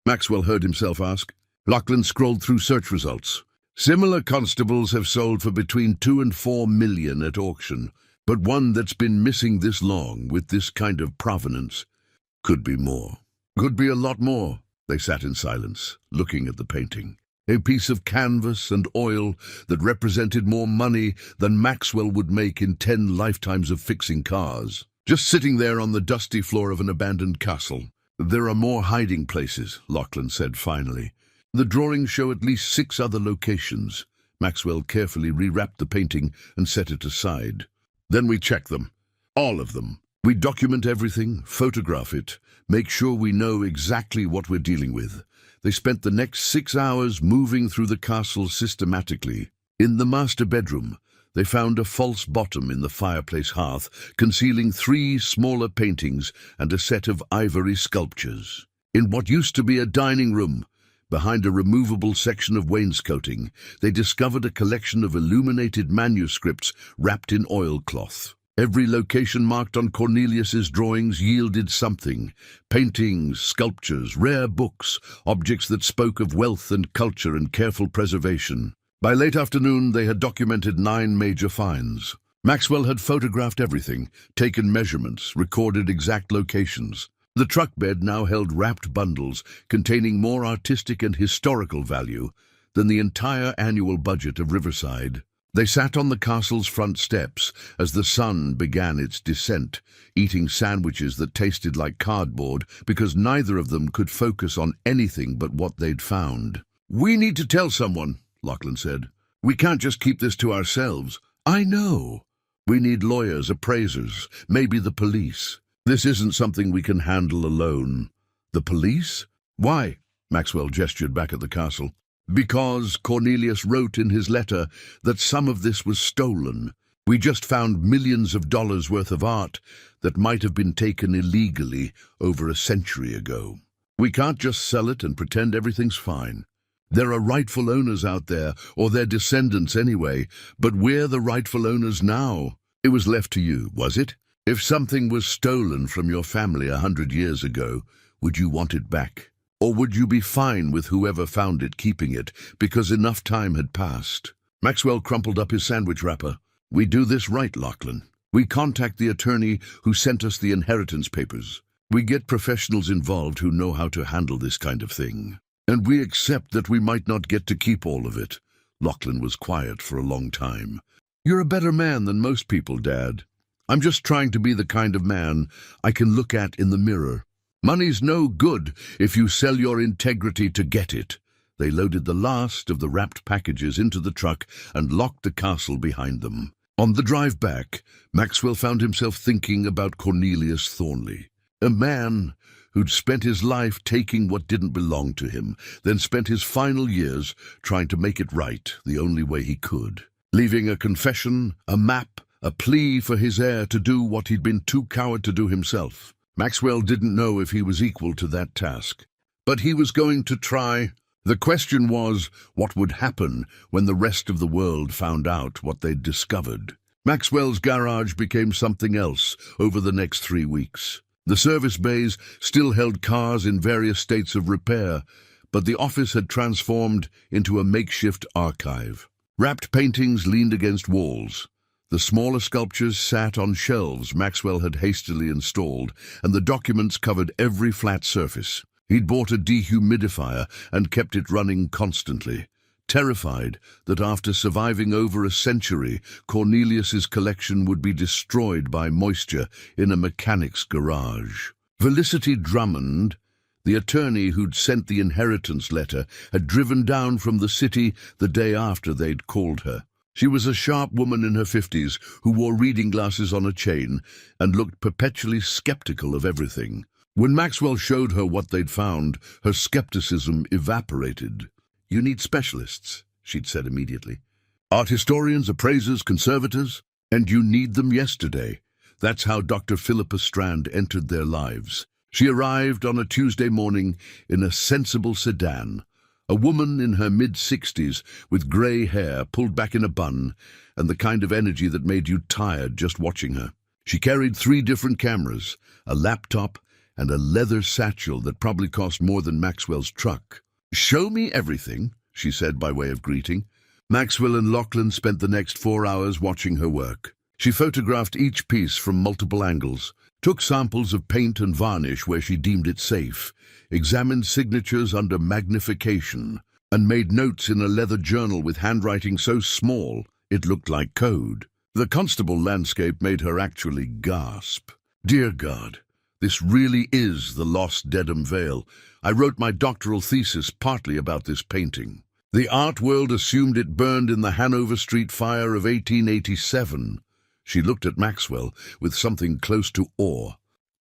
Maxwell heard himself ask. Lachlan scrolled through search results. "Similar constables have sold for between 2 and 4 million at auction. But one that's been missing this long, with this kind of provenance, could be more. Could be a lot more." They sat in silence, looking at the painting. A piece of canvas and oil that represented more money than Maxwell would make in 10 lifetimes of fixing cars. Just sitting there on the dusty floor of an abandoned castle. There are more hiding places, Lachlan said finally. The drawings show at least 6 other locations. Maxwell carefully rewrapped the painting and set it aside. Then we check them. All of them. We document everything, photograph it, make sure we know exactly what we're dealing with. They spent the next 6 hours moving through the castle systematically. In the master bedroom, they found a false bottom in the fireplace hearth, concealing 3 smaller paintings and a set of ivory sculptures. In what used to be a dining room, behind a removable section of wainscoting, they discovered a collection of illuminated manuscripts wrapped in oilcloth. Every location marked on Cornelius's drawings yielded something: paintings, sculptures, rare books, objects that spoke of wealth and culture and careful preservation. By late afternoon, they had documented 9 major finds. Maxwell had photographed everything, taken measurements, recorded exact locations. The truck bed now held wrapped bundles containing more artistic and historical value than the entire annual budget of Riverside. They sat on the castle's front steps as the sun began its descent, eating sandwiches that tasted like cardboard because neither of them could focus on anything but what they'd found. "We need to tell someone," Lachlan said. "We can't just keep this to ourselves." "I know. We need lawyers, appraisers, maybe the police. This isn't something we can handle alone." "The police? Why?" Maxwell gestured back at the castle. "Because Cornelius wrote in his letter that some of this was stolen. We just found millions of dollars worth of art that might have been taken illegally over a century ago. We can't just sell it and pretend everything's fine. There are rightful owners out there, or their descendants anyway, but we're the rightful owners now. It was left to you, was it? If something was stolen from your family 100 years ago, would you want it back? Or would you be fine with whoever found it keeping it, because enough time had passed?" Maxwell crumpled up his sandwich wrapper. "We do this right, Lachlan. We contact the attorney who sent us the inheritance papers. We get professionals involved who know how to handle this kind of thing. And we accept that we might not get to keep all of it." Lachlan was quiet for a long time. "You're a better man than most people, Dad. I'm just trying to be the kind of man I can look at in the mirror. Money's no good if you sell your integrity to get it." They loaded the last of the wrapped packages into the truck and locked the castle behind them. On the drive back, Maxwell found himself thinking about Cornelius Thornley, a man who'd spent his life taking what didn't belong to him, then spent his final years trying to make it right the only way he could, leaving a confession, a map, a plea for his heir to do what he'd been too coward to do himself. Maxwell didn't know if he was equal to that task, but he was going to try. The question was, what would happen when the rest of the world found out what they'd discovered? Maxwell's garage became something else over the next 3 weeks. The service bays still held cars in various states of repair, but the office had transformed into a makeshift archive. Wrapped paintings leaned against walls. The smaller sculptures sat on shelves Maxwell had hastily installed, and the documents covered every flat surface. He'd bought a dehumidifier and kept it running constantly, terrified that after surviving over a century, Cornelius's collection would be destroyed by moisture in a mechanic's garage. Felicity Drummond, the attorney who'd sent the inheritance letter, had driven down from the city the day after they'd called her. She was a sharp woman in her 50s who wore reading glasses on a chain and looked perpetually skeptical of everything. When Maxwell showed her what they'd found, her skepticism evaporated. "You need specialists," she'd said immediately. "Art historians, appraisers, conservators, and you need them yesterday." That's how Dr. Philippa Strand entered their lives. She arrived on a Tuesday morning in a sensible sedan, a woman in her mid-60s with grey hair pulled back in a bun and the kind of energy that made you tired just watching her. She carried 3 different cameras, a laptop, and a leather satchel that probably cost more than Maxwell's truck. "Show me everything," she said by way of greeting. Maxwell and Lachlan spent the next 4 hours watching her work. She photographed each piece from multiple angles, took samples of paint and varnish where she deemed it safe, examined signatures under magnification, and made notes in a leather journal with handwriting so small it looked like code. The constable landscape made her actually gasp. Dear God, This really is the lost Dedham Vale. I wrote my doctoral thesis partly about this painting. The art world assumed it burned in the Hanover Street fire of 1887. She looked at Maxwell with something close to awe.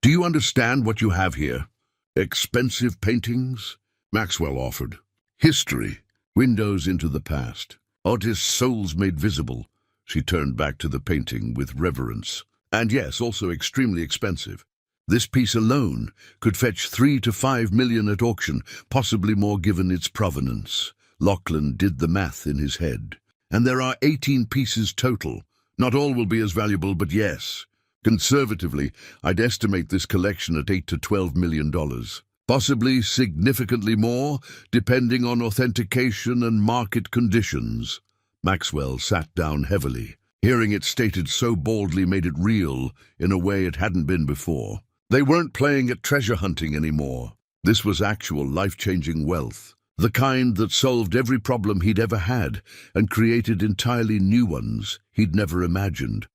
Do you understand what you have here? Expensive paintings? Maxwell offered. History. Windows into the past. Artists' souls made visible. She turned back to the painting with reverence. And yes, also extremely expensive. This piece alone could fetch 3 to 5 million at auction, possibly more given its provenance. Lachlan did the math in his head. And there are 18 pieces total. Not all will be as valuable, but yes. Conservatively, I'd estimate this collection at $8 to $12 million. Possibly significantly more, depending on authentication and market conditions. Maxwell sat down heavily. Hearing it stated so boldly made it real in a way it hadn't been before. They weren't playing at treasure hunting anymore. This was actual life-changing wealth. The kind that solved every problem he'd ever had and created entirely new ones he'd never imagined.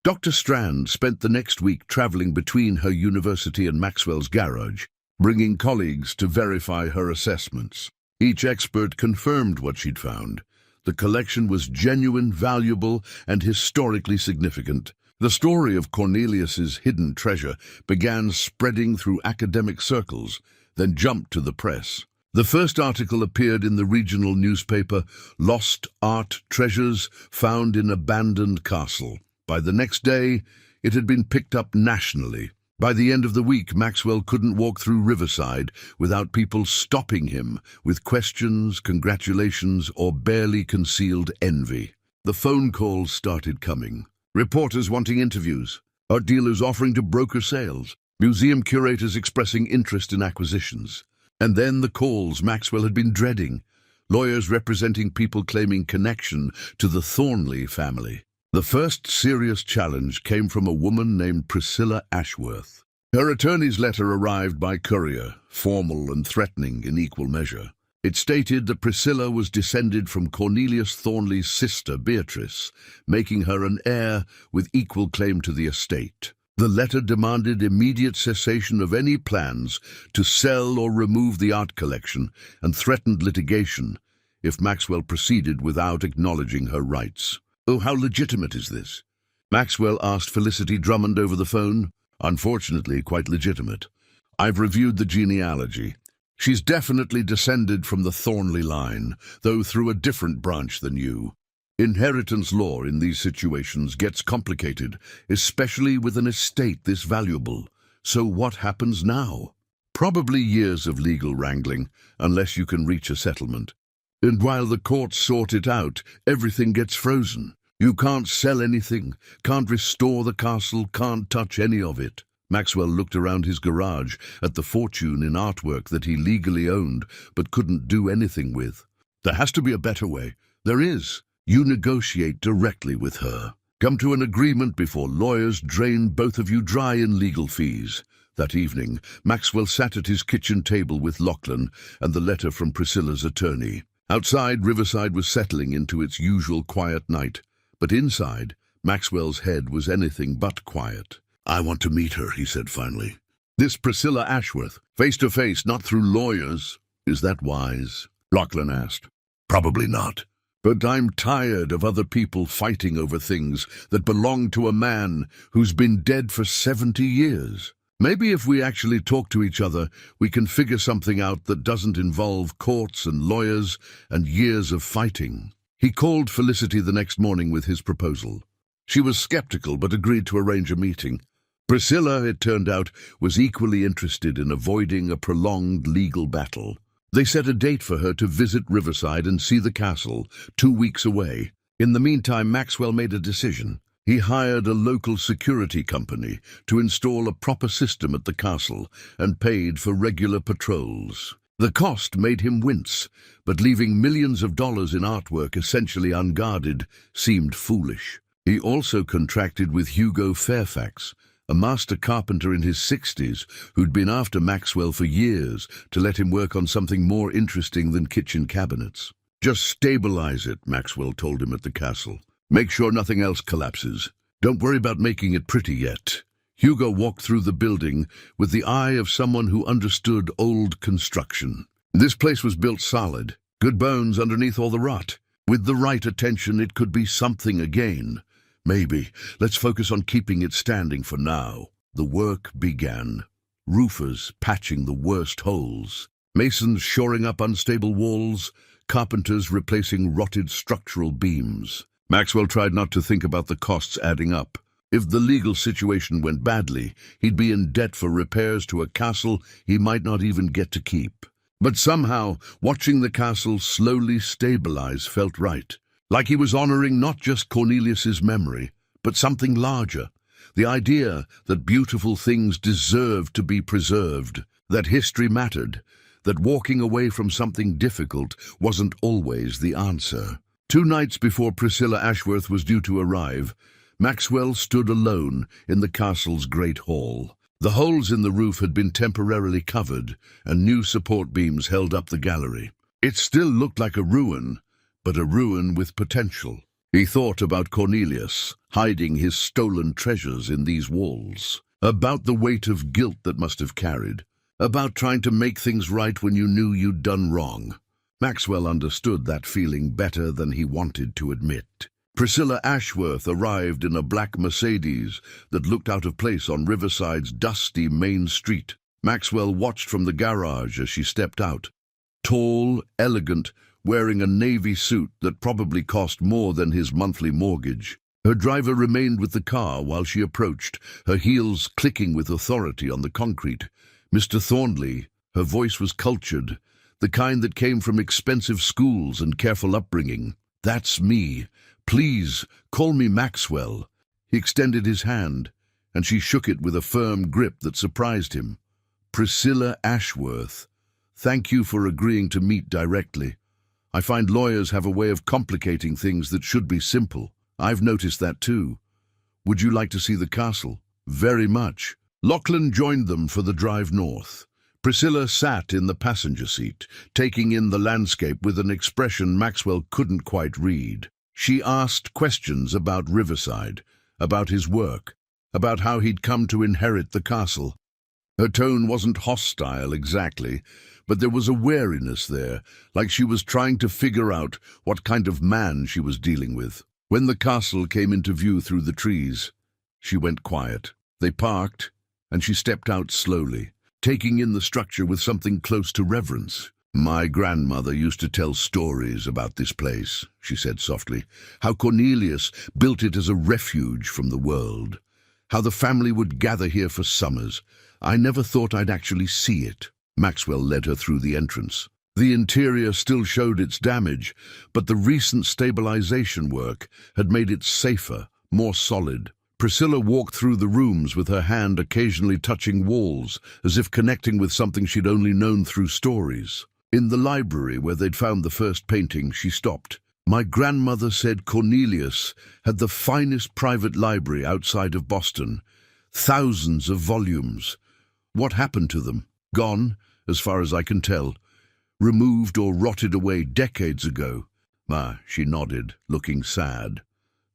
Dr. Strand spent the next week traveling between her university and Maxwell's garage, bringing colleagues to verify her assessments. Each expert confirmed what she'd found. The collection was genuine, valuable, and historically significant. The story of Cornelius's hidden treasure began spreading through academic circles, then jumped to the press. The first article appeared in the regional newspaper, Lost Art Treasures Found in Abandoned Castle. By the next day, it had been picked up nationally. By the end of the week, Maxwell couldn't walk through Riverside without people stopping him with questions, congratulations, or barely concealed envy. The phone calls started coming. Reporters wanting interviews, art dealers offering to broker sales, museum curators expressing interest in acquisitions. And then the calls Maxwell had been dreading, lawyers representing people claiming connection to the Thornley family. The first serious challenge came from a woman named Priscilla Ashworth. Her attorney's letter arrived by courier, formal and threatening in equal measure. It stated that Priscilla was descended from Cornelius Thornley's sister, Beatrice, making her an heir with equal claim to the estate. The letter demanded immediate cessation of any plans to sell or remove the art collection and threatened litigation if Maxwell proceeded without acknowledging her rights. Oh, how legitimate is this? Maxwell asked Felicity Drummond over the phone. Unfortunately, quite legitimate. I've reviewed the genealogy. She's definitely descended from the Thornley line, though through a different branch than you. Inheritance law in these situations gets complicated, especially with an estate this valuable. So what happens now? Probably years of legal wrangling, unless you can reach a settlement. And while the courts sort it out, everything gets frozen. You can't sell anything, can't restore the castle, can't touch any of it. Maxwell looked around his garage at the fortune in artwork that he legally owned but couldn't do anything with. There has to be a better way. There is. You negotiate directly with her. Come to an agreement before lawyers drain both of you dry in legal fees. That evening, Maxwell sat at his kitchen table with Lachlan and the letter from Priscilla's attorney. Outside, Riverside was settling into its usual quiet night, but inside, Maxwell's head was anything but quiet. I want to meet her, he said finally. This Priscilla Ashworth, face to face, not through lawyers. Is that wise? Lachlan asked. Probably not. But I'm tired of other people fighting over things that belong to a man who's been dead for 70 years. Maybe if we actually talk to each other, we can figure something out that doesn't involve courts and lawyers and years of fighting. He called Felicity the next morning with his proposal. She was skeptical but agreed to arrange a meeting. Priscilla, it turned out, was equally interested in avoiding a prolonged legal battle. They set a date for her to visit Riverside and see the castle, 2 weeks away. In the meantime, Maxwell made a decision. He hired a local security company to install a proper system at the castle and paid for regular patrols. The cost made him wince, but leaving millions of dollars in artwork essentially unguarded seemed foolish. He also contracted with Hugo Fairfax, a master carpenter in his 60s who'd been after Maxwell for years, to let him work on something more interesting than kitchen cabinets. Just stabilize it, Maxwell told him at the castle. Make sure nothing else collapses. Don't worry about making it pretty yet. Hugo walked through the building with the eye of someone who understood old construction. This place was built solid, good bones underneath all the rot. With the right attention, it could be something again. Maybe. Let's focus on keeping it standing for now. The work began. Roofers patching the worst holes, masons shoring up unstable walls, carpenters replacing rotted structural beams. Maxwell tried not to think about the costs adding up. If the legal situation went badly, he'd be in debt for repairs to a castle he might not even get to keep. But somehow, watching the castle slowly stabilize felt right. Like he was honoring not just Cornelius's memory, but something larger. The idea that beautiful things deserved to be preserved, that history mattered, that walking away from something difficult wasn't always the answer. 2 nights before Priscilla Ashworth was due to arrive, Maxwell stood alone in the castle's great hall. The holes in the roof had been temporarily covered, and new support beams held up the gallery. It still looked like a ruin, but a ruin with potential. He thought about Cornelius, hiding his stolen treasures in these walls, about the weight of guilt that must have carried, about trying to make things right when you knew you'd done wrong. Maxwell understood that feeling better than he wanted to admit. Priscilla Ashworth arrived in a black Mercedes that looked out of place on Riverside's dusty main street. Maxwell watched from the garage as she stepped out. Tall, elegant, wearing a navy suit that probably cost more than his monthly mortgage. Her driver remained with the car while she approached, her heels clicking with authority on the concrete. Mr. Thornley, her voice was cultured, the kind that came from expensive schools and careful upbringing. "That's me. Please, call me Maxwell." He extended his hand, and she shook it with a firm grip that surprised him. "Priscilla Ashworth, thank you for agreeing to meet directly. I find lawyers have a way of complicating things that should be simple. I've noticed that too. Would you like to see the castle?" "Very much." Lachlan joined them for the drive north. Priscilla sat in the passenger seat, taking in the landscape with an expression Maxwell couldn't quite read. She asked questions about Riverside, about his work, about how he'd come to inherit the castle. Her tone wasn't hostile exactly, but there was a wariness there, like she was trying to figure out what kind of man she was dealing with. When the castle came into view through the trees, she went quiet. They parked, and she stepped out slowly, taking in the structure with something close to reverence. "My grandmother used to tell stories about this place," she said softly, "how Cornelius built it as a refuge from the world, how the family would gather here for summers. I never thought I'd actually see it." Maxwell led her through the entrance. The interior still showed its damage, but the recent stabilization work had made it safer, more solid. Priscilla walked through the rooms with her hand occasionally touching walls, as if connecting with something she'd only known through stories. In the library where they'd found the first painting, she stopped. "My grandmother said Cornelius had the finest private library outside of Boston. Thousands of volumes. What happened to them? Gone, as far as I can tell. Removed or rotted away decades ago." She nodded, looking sad.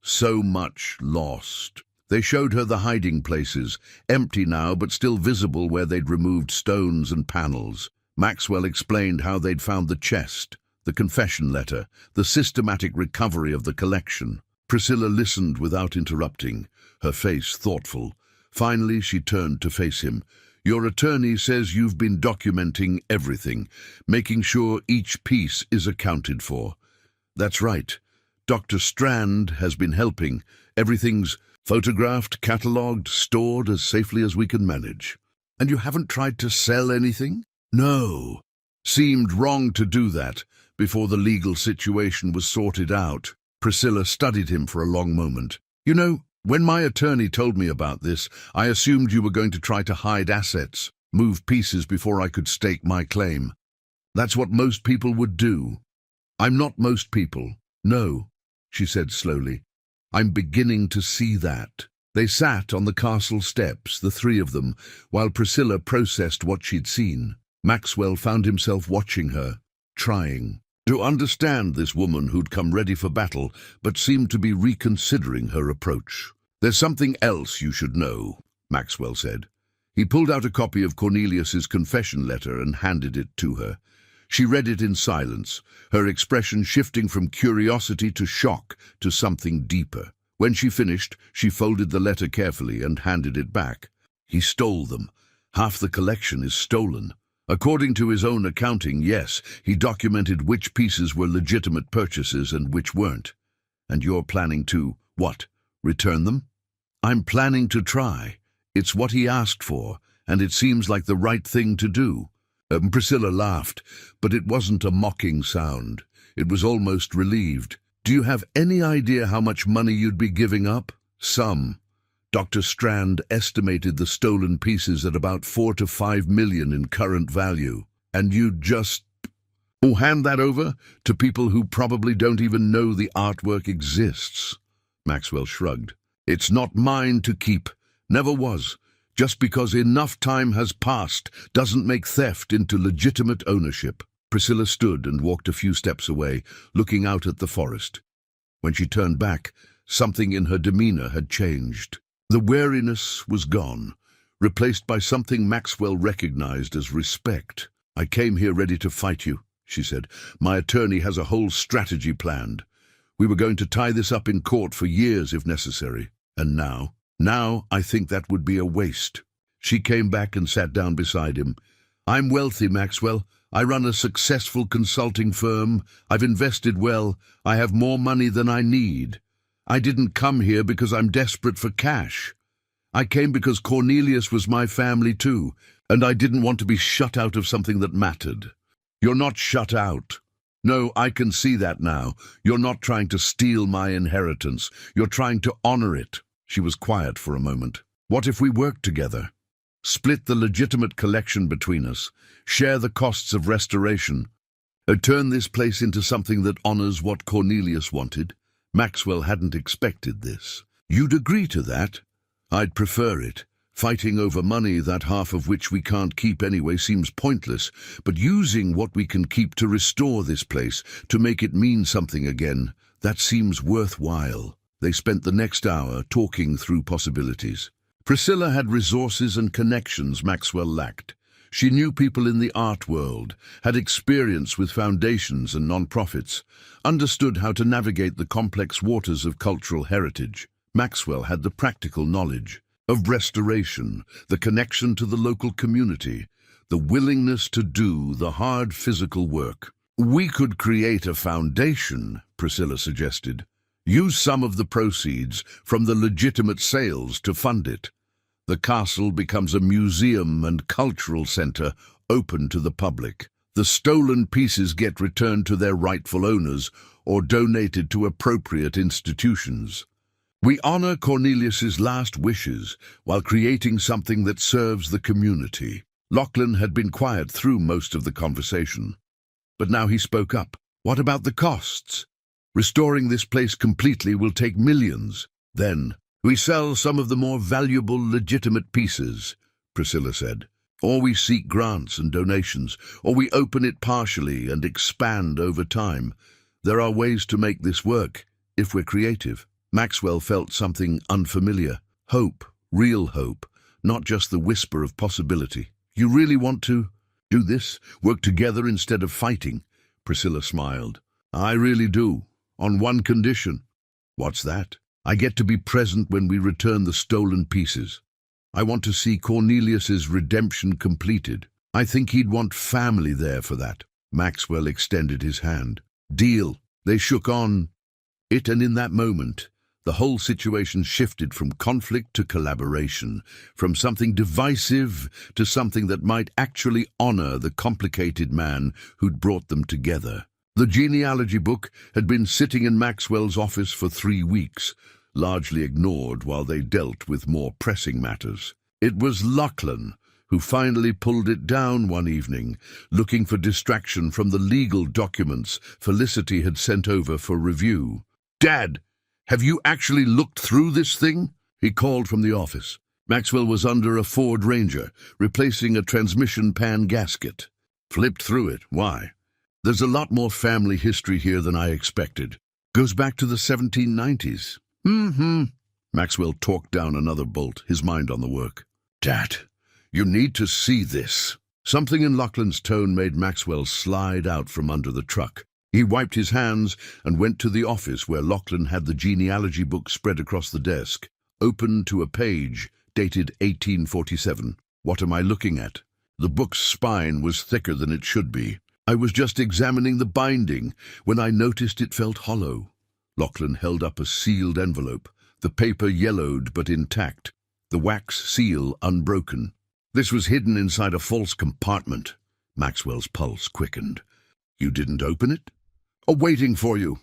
"So much lost." They showed her the hiding places, empty now but still visible where they'd removed stones and panels. Maxwell explained how they'd found the chest, the confession letter, the systematic recovery of the collection. Priscilla listened without interrupting, her face thoughtful. Finally, she turned to face him. "Your attorney says you've been documenting everything, making sure each piece is accounted for." "That's right. Dr. Strand has been helping. Everything's photographed, catalogued, stored as safely as we can manage." "And you haven't tried to sell anything?" "No. Seemed wrong to do that before the legal situation was sorted out." Priscilla studied him for a long moment. "You know, when my attorney told me about this, I assumed you were going to try to hide assets, move pieces before I could stake my claim. That's what most people would do. I'm not most people. No," she said slowly. "I'm beginning to see that." They sat on the castle steps, the three of them, while Priscilla processed what she'd seen. Maxwell found himself watching her, trying to understand this woman who'd come ready for battle, but seemed to be reconsidering her approach. "There's something else you should know." Maxwell said. He pulled out a copy of Cornelius's confession letter and handed it to her. She read it in silence, her expression shifting from curiosity to shock to something deeper. When she finished, she folded the letter carefully and handed it back. He stole them. Half the collection is stolen. According to his own accounting, yes, he documented which pieces were legitimate purchases and which weren't. And you're planning to, what, return them? I'm planning to try. It's what he asked for, and it seems like the right thing to do. Priscilla laughed, but it wasn't a mocking sound. It was almost relieved. Do you have any idea how much money you'd be giving up? Some. Dr. Strand estimated the stolen pieces at about 4 to 5 million in current value. And you'd just hand that over to people who probably don't even know the artwork exists. Maxwell shrugged. It's not mine to keep. Never was. Just because enough time has passed doesn't make theft into legitimate ownership. Priscilla stood and walked a few steps away, looking out at the forest. When she turned back, something in her demeanor had changed. The wariness was gone, replaced by something Maxwell recognized as respect. I came here ready to fight you, she said. My attorney has a whole strategy planned. We were going to tie this up in court for years if necessary. And now I think that would be a waste. She came back and sat down beside him. I'm wealthy, Maxwell. I run a successful consulting firm. I've invested well. I have more money than I need. I didn't come here because I'm desperate for cash. I came because Cornelius was my family too, and I didn't want to be shut out of something that mattered. You're not shut out. No, I can see that now. You're not trying to steal my inheritance. You're trying to honor it. She was quiet for a moment. What if we worked together? Split the legitimate collection between us. Share the costs of restoration. Turn this place into something that honors what Cornelius wanted. Maxwell hadn't expected this. You'd agree to that? I'd prefer it. Fighting over money, that half of which we can't keep anyway, seems pointless, but using what we can keep to restore this place, to make it mean something again, that seems worthwhile. They spent the next hour talking through possibilities. Priscilla had resources and connections Maxwell lacked. She knew people in the art world, had experience with foundations and non-profits, understood how to navigate the complex waters of cultural heritage. Maxwell had the practical knowledge of restoration, the connection to the local community, the willingness to do the hard physical work. We could create a foundation, Priscilla suggested. Use some of the proceeds from the legitimate sales to fund it. The castle becomes a museum and cultural center open to the public. The stolen pieces get returned to their rightful owners or donated to appropriate institutions. We honor Cornelius's last wishes while creating something that serves the community. Lachlan had been quiet through most of the conversation, but now he spoke up. What about the costs? Restoring this place completely will take millions. Then, we sell some of the more valuable, legitimate pieces, Priscilla said. Or we seek grants and donations, or we open it partially and expand over time. There are ways to make this work, if we're creative. Maxwell felt something unfamiliar. Hope, real hope, not just the whisper of possibility. You really want to do this? Work together instead of fighting? Priscilla smiled. I really do, on one condition. What's that? I get to be present when we return the stolen pieces. I want to see Cornelius's redemption completed. I think he'd want family there for that. Maxwell extended his hand. Deal. They shook on it, and in that moment, the whole situation shifted from conflict to collaboration, from something divisive to something that might actually honor the complicated man who'd brought them together. The genealogy book had been sitting in Maxwell's office for 3 weeks, largely ignored while they dealt with more pressing matters. It was Lachlan who finally pulled it down one evening, looking for distraction from the legal documents Felicity had sent over for review. Dad, have you actually looked through this thing? He called from the office. Maxwell was under a Ford Ranger, replacing a transmission pan gasket. Flipped through it. Why? There's a lot more family history here than I expected. Goes back to the 1790s. Maxwell torqued down another bolt, his mind on the work. Dad, you need to see this. Something in Lachlan's tone made Maxwell slide out from under the truck. He wiped his hands and went to the office where Lachlan had the genealogy book spread across the desk, open to a page dated 1847. What am I looking at? The book's spine was thicker than it should be. I was just examining the binding when I noticed it felt hollow. Lachlan held up a sealed envelope, the paper yellowed but intact, the wax seal unbroken. This was hidden inside a false compartment. Maxwell's pulse quickened. You didn't open it? Waiting for you.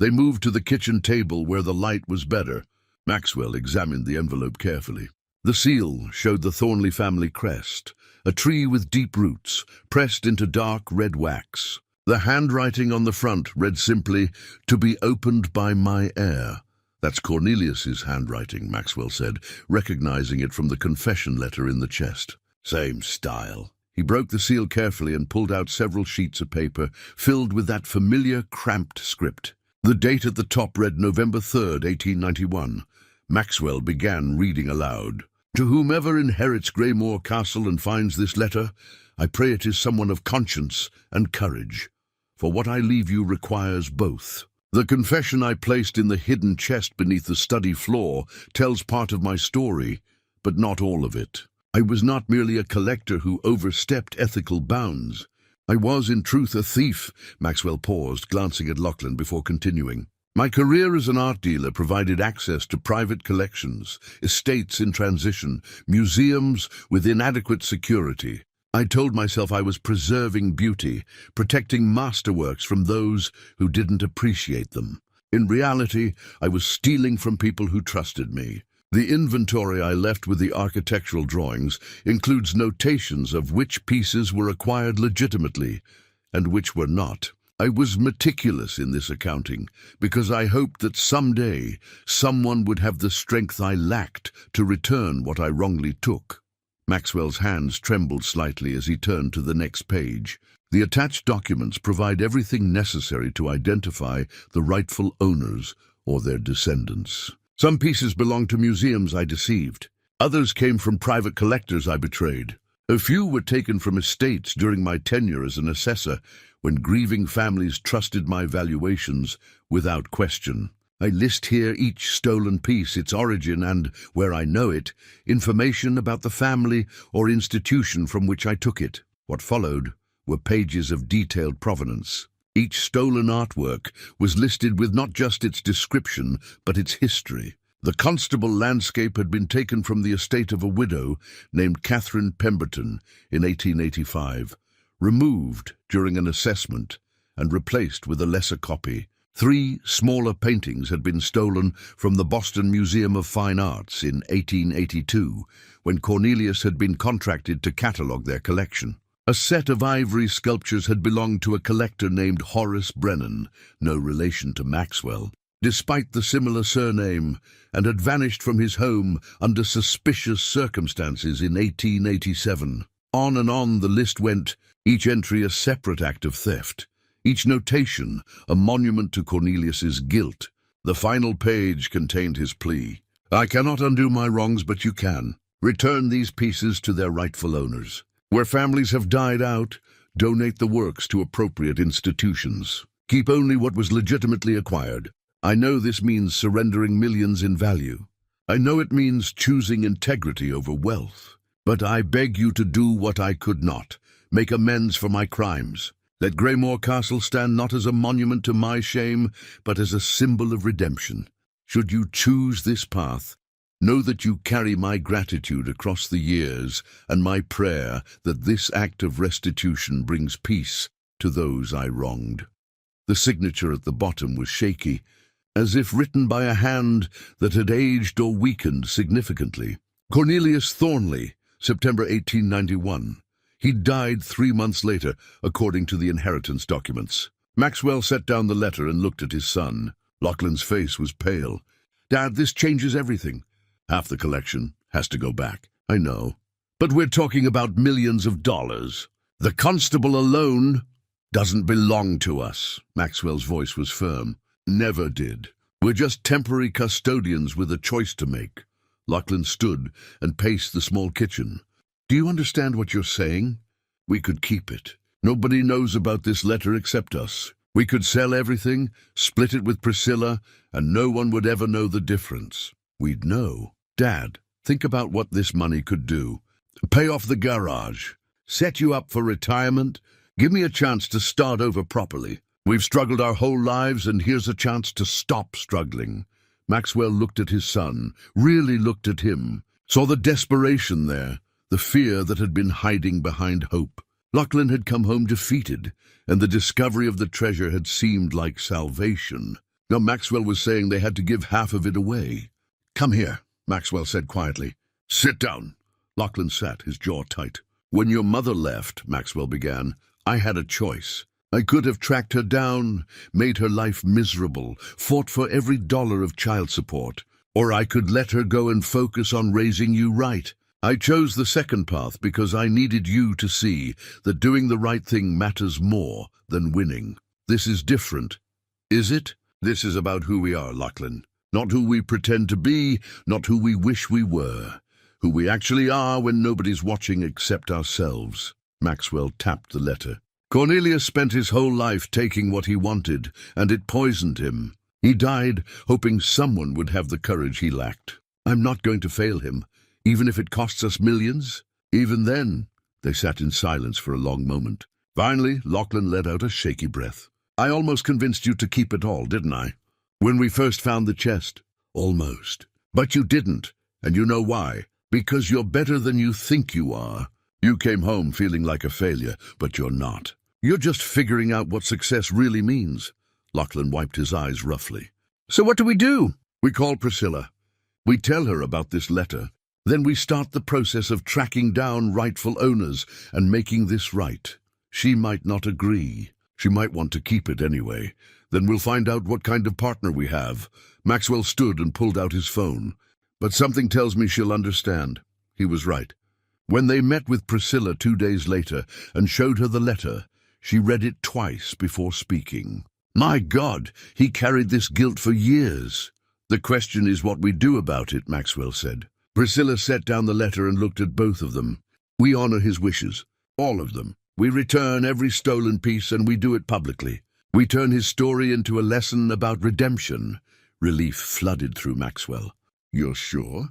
They moved to the kitchen table where the light was better. Maxwell examined the envelope carefully. The seal showed the Thornley family crest, a tree with deep roots, pressed into dark red wax. The handwriting on the front read simply, "To be opened by my heir." That's Cornelius's handwriting, Maxwell said, recognizing it from the confession letter in the chest. Same style. He broke the seal carefully and pulled out several sheets of paper filled with that familiar, cramped script. The date at the top read November 3rd, 1891. Maxwell began reading aloud. To whomever inherits Greymore Castle and finds this letter, I pray it is someone of conscience and courage, for what I leave you requires both. The confession I placed in the hidden chest beneath the study floor tells part of my story, but not all of it. I was not merely a collector who overstepped ethical bounds. I was, in truth, a thief. Maxwell paused, glancing at Lachlan before continuing. My career as an art dealer provided access to private collections, estates in transition, museums with inadequate security. I told myself I was preserving beauty, protecting masterworks from those who didn't appreciate them. In reality, I was stealing from people who trusted me. The inventory I left with the architectural drawings includes notations of which pieces were acquired legitimately and which were not. I was meticulous in this accounting because I hoped that someday someone would have the strength I lacked to return what I wrongly took. Maxwell's hands trembled slightly as he turned to the next page. The attached documents provide everything necessary to identify the rightful owners or their descendants. Some pieces belong to museums I deceived. Others came from private collectors I betrayed. A few were taken from estates during my tenure as an assessor, when grieving families trusted my valuations without question. I list here each stolen piece, its origin and, where I know it, information about the family or institution from which I took it. What followed were pages of detailed provenance. Each stolen artwork was listed with not just its description, but its history. The Constable landscape had been taken from the estate of a widow named Catherine Pemberton in 1885, removed during an assessment and replaced with a lesser copy. 3 smaller paintings had been stolen from the Boston Museum of Fine Arts in 1882, when Cornelius had been contracted to catalogue their collection. A set of ivory sculptures had belonged to a collector named Horace Brennan, no relation to Maxwell, despite the similar surname, and had vanished from his home under suspicious circumstances in 1887. On and on the list went, each entry a separate act of theft, each notation a monument to Cornelius's guilt. The final page contained his plea. I cannot undo my wrongs, but you can. Return these pieces to their rightful owners. Where families have died out, donate the works to appropriate institutions. Keep only what was legitimately acquired. I know this means surrendering millions in value. I know it means choosing integrity over wealth. But I beg you to do what I could not. Make amends for my crimes. Let Greymore Castle stand not as a monument to my shame, but as a symbol of redemption. Should you choose this path, know that you carry my gratitude across the years and my prayer that this act of restitution brings peace to those I wronged. The signature at the bottom was shaky, as if written by a hand that had aged or weakened significantly. Cornelius Thornley, September 1891. He died 3 months later, according to the inheritance documents. Maxwell set down the letter and looked at his son. Lachlan's face was pale. Dad, this changes everything. Half the collection has to go back. I know. But we're talking about millions of dollars. The Constable alone doesn't belong to us. Maxwell's voice was firm. Never did. We're just temporary custodians with a choice to make. Lachlan stood and paced the small kitchen. Do you understand what you're saying? We could keep it. Nobody knows about this letter except us. We could sell everything, split it with Priscilla, and no one would ever know the difference. We'd know. Dad, think about what this money could do. Pay off the garage. Set you up for retirement. Give me a chance to start over properly. We've struggled our whole lives, and here's a chance to stop struggling. Maxwell looked at his son, really looked at him, saw the desperation there, the fear that had been hiding behind hope. Lachlan had come home defeated, and the discovery of the treasure had seemed like salvation. Now Maxwell was saying they had to give half of it away. Come here, Maxwell said quietly. Sit down. Lachlan sat, his jaw tight. When your mother left, Maxwell began, I had a choice. I could have tracked her down, made her life miserable, fought for every dollar of child support. Or I could let her go and focus on raising you right. I chose the second path because I needed you to see that doing the right thing matters more than winning. This is different. Is it? This is about who we are, Lachlan. Not who we pretend to be, not who we wish we were. Who we actually are when nobody's watching except ourselves. Maxwell tapped the letter. Cornelius spent his whole life taking what he wanted, and it poisoned him. He died hoping someone would have the courage he lacked. I'm not going to fail him, even if it costs us millions. Even then, they sat in silence for a long moment. Finally, Lachlan let out a shaky breath. I almost convinced you to keep it all, didn't I? When we first found the chest. Almost. But you didn't, and you know why. Because you're better than you think you are. You came home feeling like a failure, but you're not. You're just figuring out what success really means. Lachlan wiped his eyes roughly. So what do? We call Priscilla. We tell her about this letter. Then we start the process of tracking down rightful owners and making this right. She might not agree. She might want to keep it anyway. Then we'll find out what kind of partner we have. Maxwell stood and pulled out his phone. But something tells me she'll understand. He was right. When they met with Priscilla 2 days later and showed her the letter, she read it twice before speaking. My God, he carried this guilt for years. The question is what we do about it, Maxwell said. Priscilla set down the letter and looked at both of them. We honor his wishes, all of them. We return every stolen piece and we do it publicly. We turn his story into a lesson about redemption. Relief flooded through Maxwell. You're sure?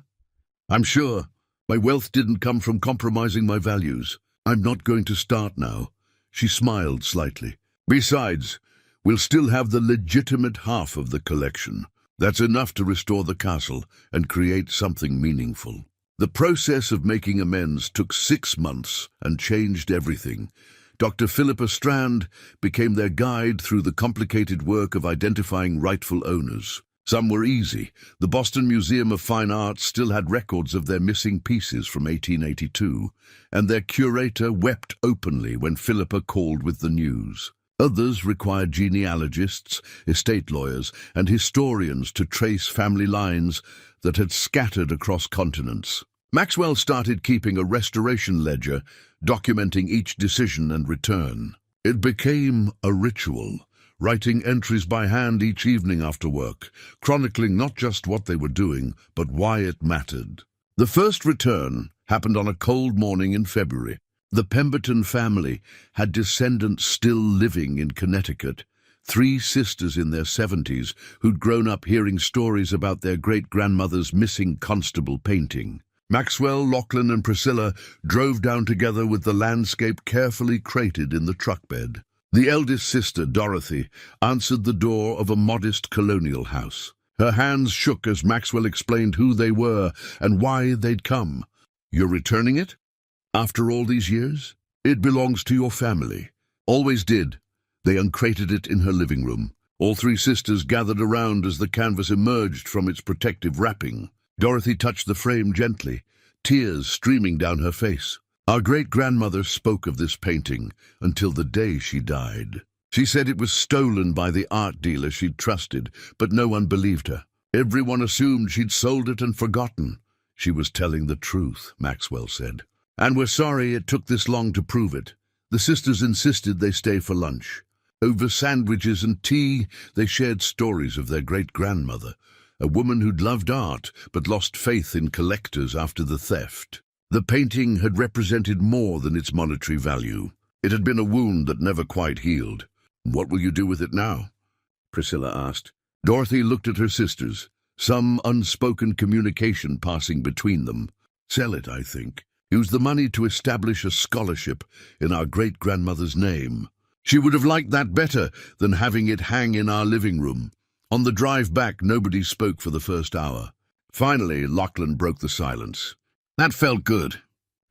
I'm sure. My wealth didn't come from compromising my values. I'm not going to start now. She smiled slightly. Besides, we'll still have the legitimate half of the collection. That's enough to restore the castle and create something meaningful. The process of making amends took 6 months and changed everything. Dr. Philippa Strand became their guide through the complicated work of identifying rightful owners. Some were easy. The Boston Museum of Fine Arts still had records of their missing pieces from 1882, and their curator wept openly when Philippa called with the news. Others required genealogists, estate lawyers, and historians to trace family lines that had scattered across continents. Maxwell started keeping a restoration ledger, documenting each decision and return. It became a ritual, writing entries by hand each evening after work, chronicling not just what they were doing, but why it mattered. The first return happened on a cold morning in February. The Pemberton family had descendants still living in Connecticut, 3 sisters in their 70s who'd grown up hearing stories about their great-grandmother's missing constable painting. Maxwell, Lachlan, and Priscilla drove down together with the landscape carefully crated in the truck bed. The eldest sister, Dorothy, answered the door of a modest colonial house. Her hands shook as Maxwell explained who they were and why they'd come. You're returning it? After all these years? It belongs to your family. Always did. They uncrated it in her living room. All 3 sisters gathered around as the canvas emerged from its protective wrapping. Dorothy touched the frame gently, tears streaming down her face. Our great-grandmother spoke of this painting until the day she died. She said it was stolen by the art dealer she'd trusted, but no one believed her. Everyone assumed she'd sold it and forgotten. She was telling the truth, Maxwell said. And we're sorry it took this long to prove it. The sisters insisted they stay for lunch. Over sandwiches and tea, they shared stories of their great-grandmother, a woman who'd loved art but lost faith in collectors after the theft. The painting had represented more than its monetary value. It had been a wound that never quite healed. "What will you do with it now?" Priscilla asked. Dorothy looked at her sisters, some unspoken communication passing between them. "Sell it, I think. Use the money to establish a scholarship in our great-grandmother's name." She would have liked that better than having it hang in our living room. On the drive back, nobody spoke for the first hour. Finally, Lachlan broke the silence. "That felt good.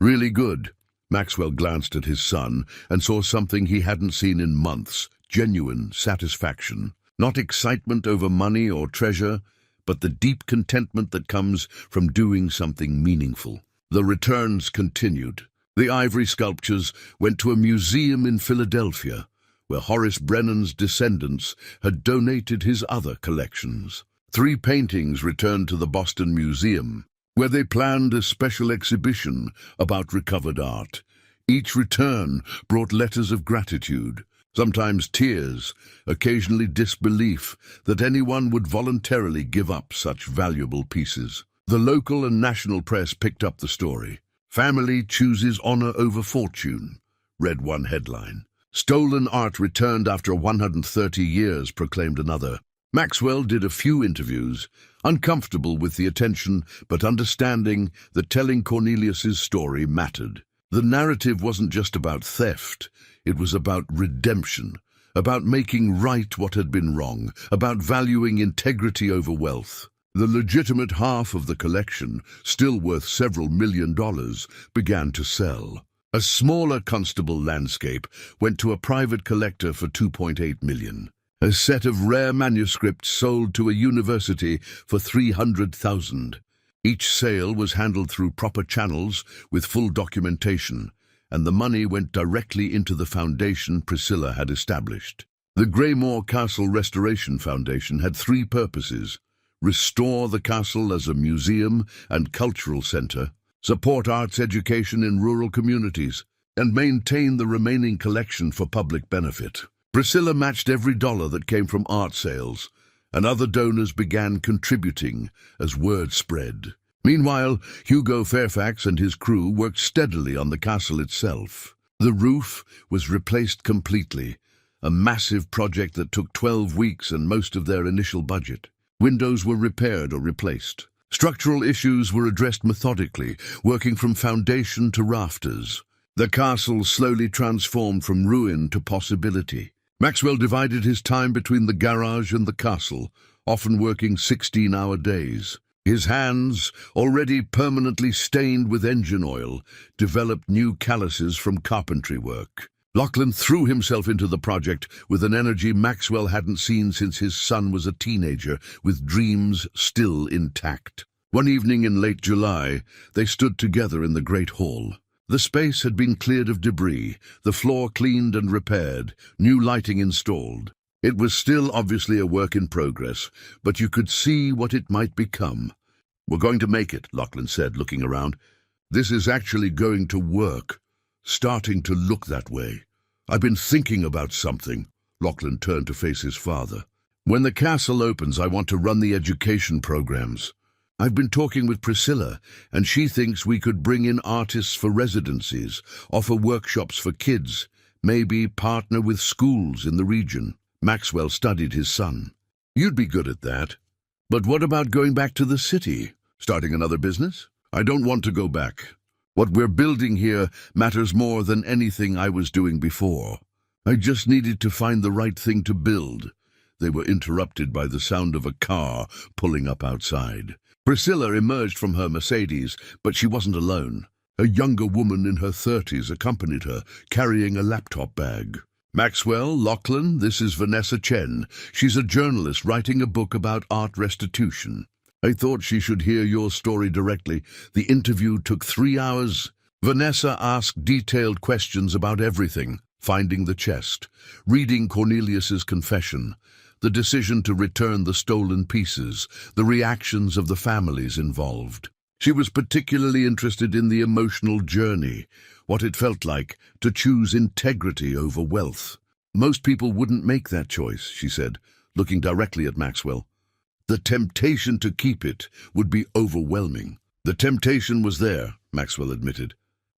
Really good." Maxwell glanced at his son and saw something he hadn't seen in months: genuine satisfaction. Not excitement over money or treasure, but the deep contentment that comes from doing something meaningful. The returns continued. The ivory sculptures went to a museum in Philadelphia, where Horace Brennan's descendants had donated his other collections. 3 paintings returned to the Boston Museum, where they planned a special exhibition about recovered art. Each return brought letters of gratitude, sometimes tears, occasionally disbelief that anyone would voluntarily give up such valuable pieces. The local and national press picked up the story. "Family chooses honor over fortune," read one headline. "Stolen art returned after 130 years," proclaimed another. Maxwell did a few interviews, uncomfortable with the attention, but understanding that telling Cornelius's story mattered. The narrative wasn't just about theft, it was about redemption, about making right what had been wrong, about valuing integrity over wealth. The legitimate half of the collection, still worth several $1,000,000, began to sell. A smaller Constable landscape went to a private collector for $2.8 million. A set of rare manuscripts sold to a university for $300,000. Each sale was handled through proper channels with full documentation, and the money went directly into the foundation Priscilla had established. The Greymore Castle Restoration Foundation had 3 purposes: restore the castle as a museum and cultural center, support arts education in rural communities, and maintain the remaining collection for public benefit. Priscilla matched every dollar that came from art sales, and other donors began contributing as word spread. Meanwhile, Hugo Fairfax and his crew worked steadily on the castle itself. The roof was replaced completely, a massive project that took 12 weeks and most of their initial budget. Windows were repaired or replaced. Structural issues were addressed methodically, working from foundation to rafters. The castle slowly transformed from ruin to possibility. Maxwell divided his time between the garage and the castle, often working 16-hour days. His hands, already permanently stained with engine oil, developed new calluses from carpentry work. Lachlan threw himself into the project with an energy Maxwell hadn't seen since his son was a teenager, with dreams still intact. One evening in late July, they stood together in the great hall. The space had been cleared of debris, the floor cleaned and repaired, new lighting installed. It was still obviously a work in progress, but you could see what it might become. "We're going to make it," Lachlan said, looking around. "This is actually going to work. Starting to look that way. I've been thinking about something." Lachlan turned to face his father. "When the castle opens, I want to run the education programs. I've been talking with Priscilla, and she thinks we could bring in artists for residencies, offer workshops for kids, maybe partner with schools in the region." Maxwell studied his son. "You'd be good at that. But what about going back to the city? Starting another business?" "I don't want to go back. What we're building here matters more than anything I was doing before. I just needed to find the right thing to build." They were interrupted by the sound of a car pulling up outside. Priscilla emerged from her Mercedes, but she wasn't alone. A younger woman in her 30s accompanied her, carrying a laptop bag. "Maxwell, Lachlan, this is Vanessa Chen. She's a journalist writing a book about art restitution. I thought she should hear your story directly. The interview took 3 hours." Vanessa asked detailed questions about everything: finding the chest, reading Cornelius's confession, the decision to return the stolen pieces, the reactions of the families involved. She was particularly interested in the emotional journey, what it felt like to choose integrity over wealth. Most people wouldn't make that choice, she said, looking directly at Maxwell. The temptation to keep it would be overwhelming. The temptation was there, Maxwell admitted.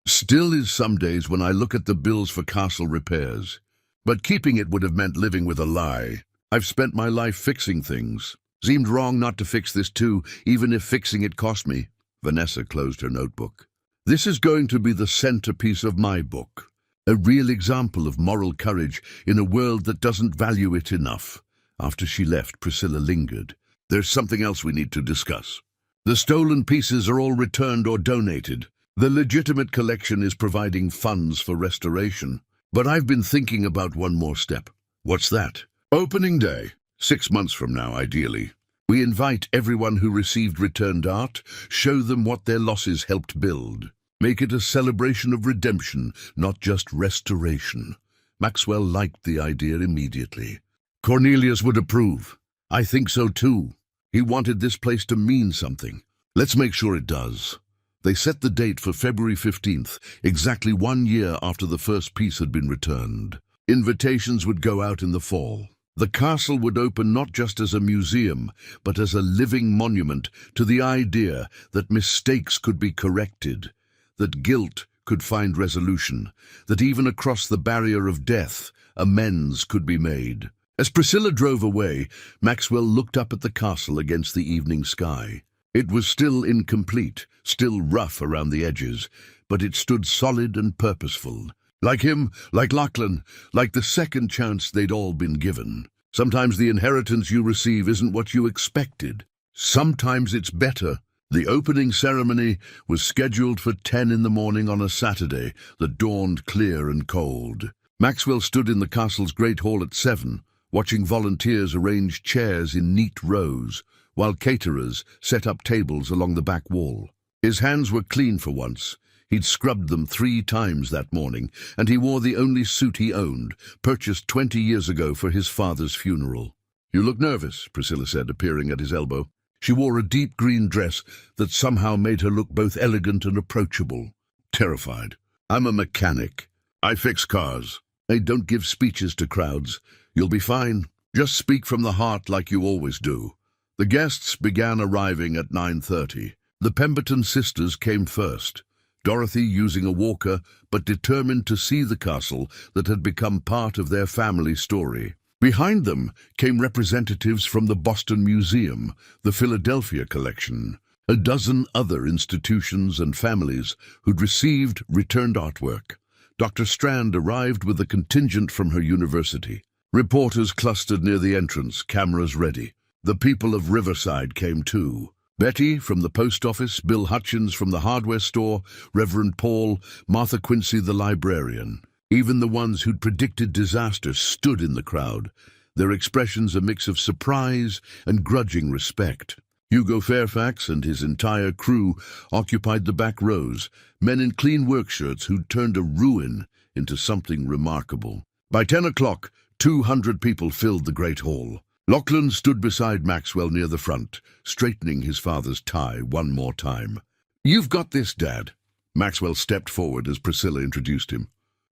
Still is some days when I look at the bills for castle repairs. But keeping it would have meant living with a lie. I've spent my life fixing things. Seemed wrong not to fix this too, even if fixing it cost me. Vanessa closed her notebook. This is going to be the centerpiece of my book. A real example of moral courage in a world that doesn't value it enough. After she left, Priscilla lingered. There's something else we need to discuss. The stolen pieces are all returned or donated. The legitimate collection is providing funds for restoration. But I've been thinking about one more step. What's that? Opening day. 6 months from now, ideally. We invite everyone who received returned art, show them what their losses helped build. Make it a celebration of redemption, not just restoration. Maxwell liked the idea immediately. Cornelius would approve. I think so too. He wanted this place to mean something. Let's make sure it does. They set the date for February 15th, exactly 1 year after the first piece had been returned. Invitations would go out in the fall. The castle would open not just as a museum, but as a living monument to the idea that mistakes could be corrected, that guilt could find resolution, that even across the barrier of death, amends could be made. As Priscilla drove away, Maxwell looked up at the castle against the evening sky. It was still incomplete, still rough around the edges, but it stood solid and purposeful. Like him, like Lachlan, like the second chance they'd all been given. Sometimes the inheritance you receive isn't what you expected. Sometimes it's better. The opening ceremony was scheduled for 10 in the morning on a Saturday that dawned clear and cold. Maxwell stood in the castle's great hall at 7, watching volunteers arrange chairs in neat rows, while caterers set up tables along the back wall. His hands were clean for once. He'd scrubbed them 3 times that morning, and he wore the only suit he owned, purchased 20 years ago for his father's funeral. You look nervous, Priscilla said, appearing at his elbow. She wore a deep green dress that somehow made her look both elegant and approachable. Terrified. I'm a mechanic. I fix cars. I don't give speeches to crowds. You'll be fine. Just speak from the heart like you always do. The guests began arriving at 9:30. The Pemberton sisters came first. Dorothy using a walker, but determined to see the castle that had become part of their family story. Behind them came representatives from the Boston Museum, the Philadelphia Collection, a dozen other institutions and families who'd received returned artwork. Dr. Strand arrived with a contingent from her university. Reporters clustered near the entrance, cameras ready. The people of Riverside came too. Betty from the post office, Bill Hutchins from the hardware store, Reverend Paul, Martha Quincy the librarian. Even the ones who'd predicted disaster stood in the crowd, their expressions a mix of surprise and grudging respect. Hugo Fairfax and his entire crew occupied the back rows, men in clean work shirts who'd turned a ruin into something remarkable. By 10 o'clock, 200 people filled the great hall. Lachlan stood beside Maxwell near the front, straightening his father's tie one more time. "You've got this, Dad." Maxwell stepped forward as Priscilla introduced him.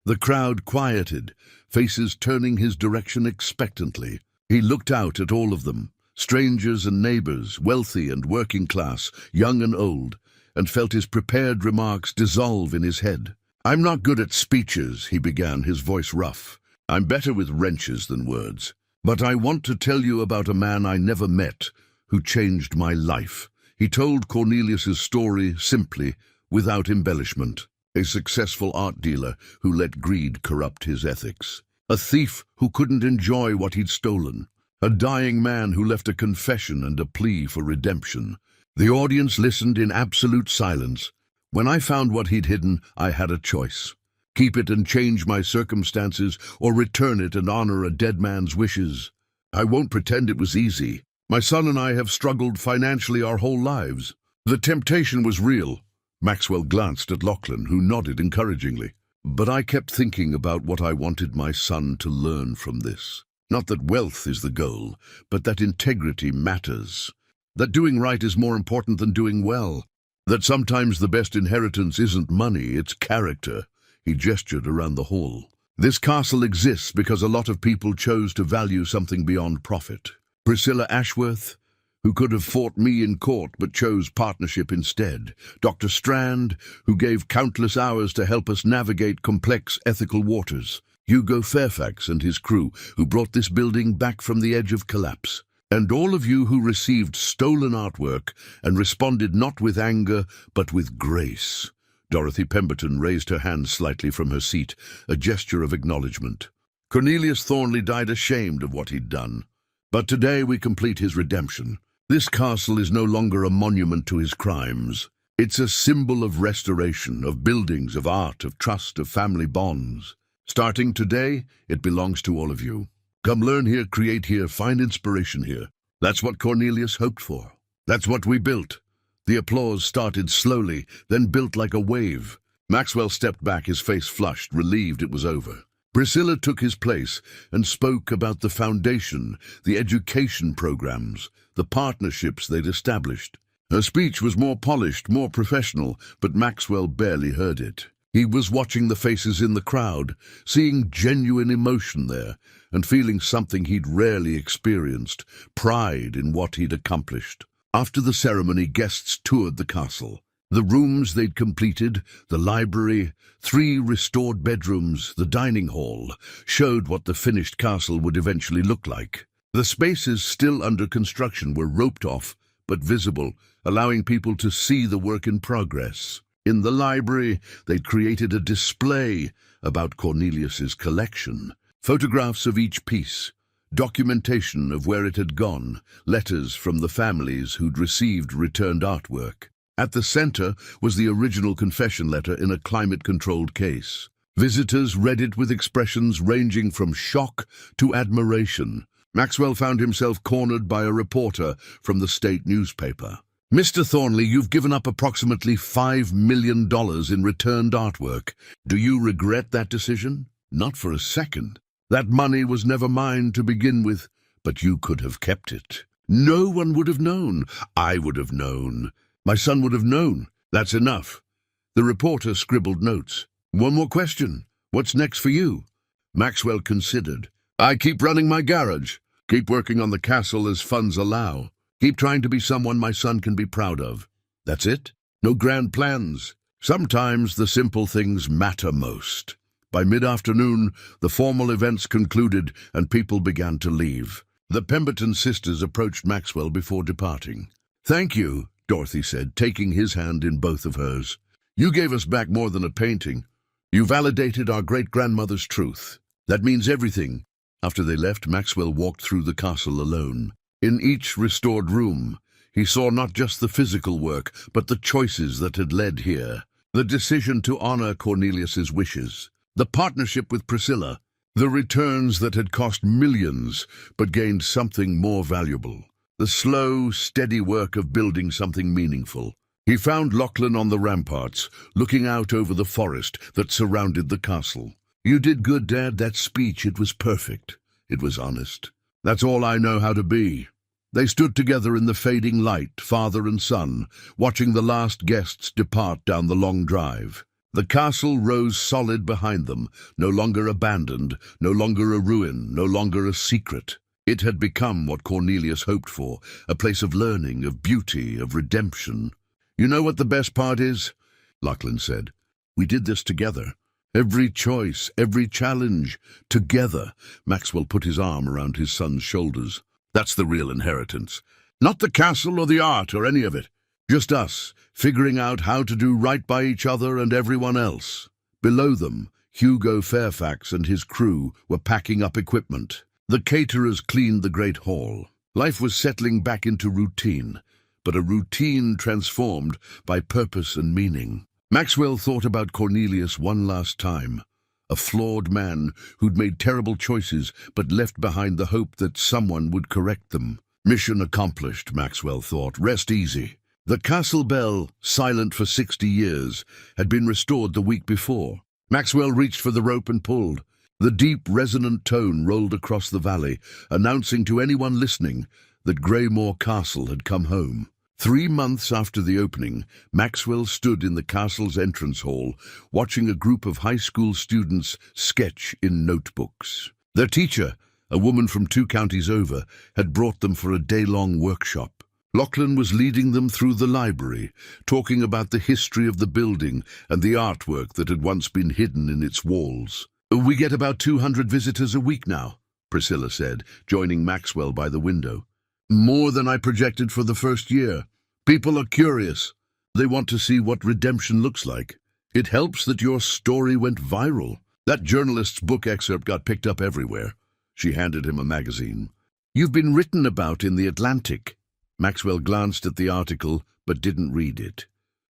The crowd quieted, faces turning his direction expectantly. He looked out at all of them, strangers and neighbors, wealthy and working class, young and old, and felt his prepared remarks dissolve in his head. "I'm not good at speeches," he began, his voice rough. "I'm better with wrenches than words. But I want to tell you about a man I never met who changed my life." He told Cornelius's story simply, without embellishment. A successful art dealer who let greed corrupt his ethics. A thief who couldn't enjoy what he'd stolen. A dying man who left a confession and a plea for redemption. The audience listened in absolute silence. When I found what he'd hidden, I had a choice. Keep it and change my circumstances, or return it and honor a dead man's wishes. I won't pretend it was easy. My son and I have struggled financially our whole lives. The temptation was real. Maxwell glanced at Lachlan, who nodded encouragingly. But I kept thinking about what I wanted my son to learn from this. Not that wealth is the goal, but that integrity matters. That doing right is more important than doing well. That sometimes the best inheritance isn't money, it's character. He gestured around the hall. This castle exists because a lot of people chose to value something beyond profit. Priscilla Ashworth, who could have fought me in court but chose partnership instead. Dr. Strand, who gave countless hours to help us navigate complex ethical waters. Hugo Fairfax and his crew, who brought this building back from the edge of collapse. And all of you who received stolen artwork and responded not with anger but with grace. Dorothy Pemberton raised her hand slightly from her seat, a gesture of acknowledgement. Cornelius Thornley died ashamed of what he'd done. But today we complete his redemption. This castle is no longer a monument to his crimes. It's a symbol of restoration, of buildings, of art, of trust, of family bonds. Starting today, it belongs to all of you. Come learn here, create here, find inspiration here. That's what Cornelius hoped for. That's what we built. The applause started slowly, then built like a wave. Maxwell stepped back, his face flushed, relieved it was over. Priscilla took his place and spoke about the foundation, the education programs, the partnerships they'd established. Her speech was more polished, more professional, but Maxwell barely heard it. He was watching the faces in the crowd, seeing genuine emotion there, and feeling something he'd rarely experienced, pride in what he'd accomplished. After the ceremony, guests toured the castle. The rooms they'd completed, the library, 3 restored bedrooms, the dining hall, showed what the finished castle would eventually look like. The spaces still under construction were roped off, but visible, allowing people to see the work in progress. In the library, they'd created a display about Cornelius's collection. Photographs of each piece, documentation of where it had gone, letters from the families who'd received returned artwork. At the center was the original confession letter in a climate-controlled case. Visitors read it with expressions ranging from shock to admiration. Maxwell found himself cornered by a reporter from the state newspaper. "Mr. Thornley, you've given up approximately $5 million in returned artwork. Do you regret that decision?" "Not for a second. That money was never mine to begin with, but you could have kept it. No one would have known. I would have known. My son would have known. That's enough." The reporter scribbled notes. "One more question. What's next for you?" Maxwell considered. "I keep running my garage. Keep working on the castle as funds allow. Keep trying to be someone my son can be proud of. That's it? No grand plans. Sometimes the simple things matter most." By mid-afternoon, the formal events concluded and people began to leave. The Pemberton sisters approached Maxwell before departing. "Thank you," Dorothy said, taking his hand in both of hers. "You gave us back more than a painting. You validated our great-grandmother's truth. That means everything." After they left, Maxwell walked through the castle alone. In each restored room, he saw not just the physical work, but the choices that had led here. The decision to honor Cornelius's wishes. The partnership with Priscilla. The returns that had cost millions, but gained something more valuable. The slow, steady work of building something meaningful. He found Lachlan on the ramparts, looking out over the forest that surrounded the castle. "You did good, Dad. That speech, it was perfect. It was honest. That's all I know how to be." They stood together in the fading light, father and son, watching the last guests depart down the long drive. The castle rose solid behind them, no longer abandoned, no longer a ruin, no longer a secret. It had become what Cornelius hoped for, a place of learning, of beauty, of redemption. "You know what the best part is?" Lachlan said. "We did this together. Every choice, every challenge, together." Maxwell put his arm around his son's shoulders. "That's the real inheritance. Not the castle or the art or any of it. Just us, figuring out how to do right by each other and everyone else." Below them, Hugo Fairfax and his crew were packing up equipment. The caterers cleaned the great hall. Life was settling back into routine, but a routine transformed by purpose and meaning. Maxwell thought about Cornelius one last time. A flawed man who'd made terrible choices but left behind the hope that someone would correct them. Mission accomplished, Maxwell thought. Rest easy. The castle bell, silent for 60 years, had been restored the week before. Maxwell reached for the rope and pulled. The deep, resonant tone rolled across the valley, announcing to anyone listening that Greymore Castle had come home. 3 months after the opening, Maxwell stood in the castle's entrance hall, watching a group of high school students sketch in notebooks. Their teacher, a woman from 2 counties over, had brought them for a day-long workshop. Lachlan was leading them through the library, talking about the history of the building and the artwork that had once been hidden in its walls. "We get about 200 visitors a week now," Priscilla said, joining Maxwell by the window. "More than I projected for the first year. People are curious. They want to see what redemption looks like. It helps that your story went viral. That journalist's book excerpt got picked up everywhere." She handed him a magazine. "You've been written about in the Atlantic." Maxwell glanced at the article, but didn't read it.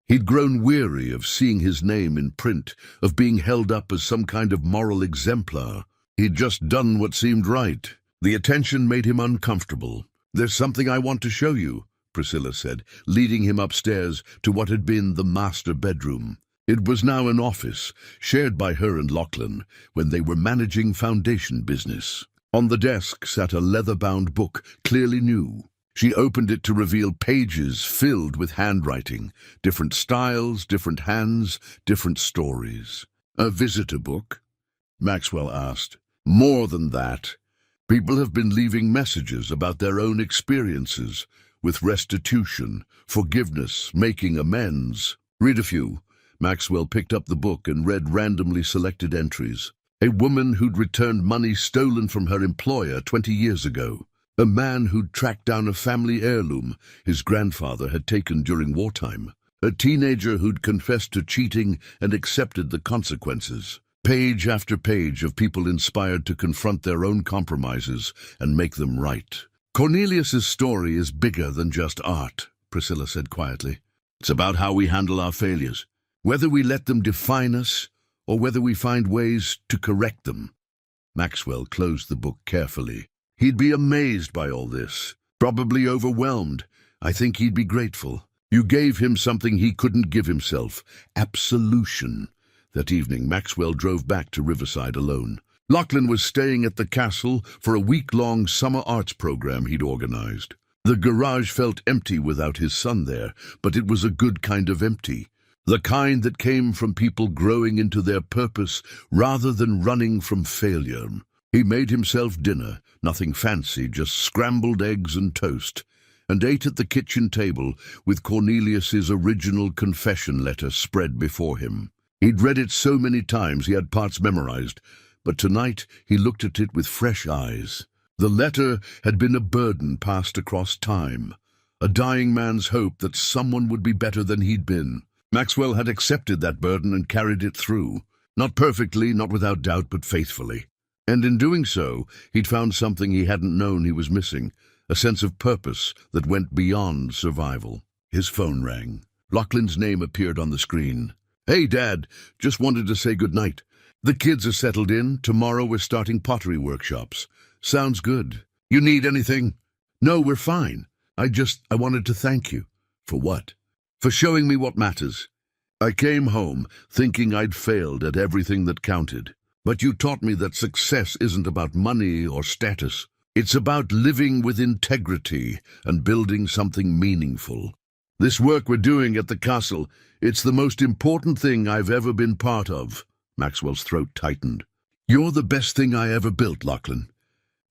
He'd grown weary of seeing his name in print, of being held up as some kind of moral exemplar. He'd just done what seemed right. The attention made him uncomfortable. "There's something I want to show you," Priscilla said, leading him upstairs to what had been the master bedroom. It was now an office, shared by her and Lachlan, when they were managing foundation business. On the desk sat a leather-bound book, clearly new. She opened it to reveal pages filled with handwriting, different styles, different hands, different stories. "A visitor book?" Maxwell asked. "More than that. People have been leaving messages about their own experiences, with restitution, forgiveness, making amends." "Read a few." Maxwell picked up the book and read randomly selected entries. A woman who'd returned money stolen from her employer 20 years ago. A man who'd tracked down a family heirloom his grandfather had taken during wartime. A teenager who'd confessed to cheating and accepted the consequences. Page after page of people inspired to confront their own compromises and make them right. "Cornelius's story is bigger than just art," Priscilla said quietly. "It's about how we handle our failures, whether we let them define us or whether we find ways to correct them." Maxwell closed the book carefully. He'd be amazed by all this, probably overwhelmed. I think he'd be grateful. You gave him something he couldn't give himself, absolution. That evening, Maxwell drove back to Riverside alone. Lachlan was staying at the castle for a week-long summer arts program he'd organized. The garage felt empty without his son there, but it was a good kind of empty. The kind that came from people growing into their purpose rather than running from failure. He made himself dinner, nothing fancy, just scrambled eggs and toast, and ate at the kitchen table with Cornelius's original confession letter spread before him. He'd read it so many times he had parts memorized, but tonight he looked at it with fresh eyes. The letter had been a burden passed across time, a dying man's hope that someone would be better than he'd been. Maxwell had accepted that burden and carried it through, not perfectly, not without doubt, but faithfully. And in doing so, he'd found something he hadn't known he was missing, a sense of purpose that went beyond survival. His phone rang. Lachlan's name appeared on the screen. "Hey, Dad, just wanted to say goodnight. The kids are settled in. Tomorrow we're starting pottery workshops. Sounds good. You need anything?" "No, we're fine. I wanted to thank you." "For what?" "For showing me what matters. I came home thinking I'd failed at everything that counted. But you taught me that success isn't about money or status. It's about living with integrity and building something meaningful. This work we're doing at the castle, it's the most important thing I've ever been part of." Maxwell's throat tightened. "You're the best thing I ever built, Lachlan.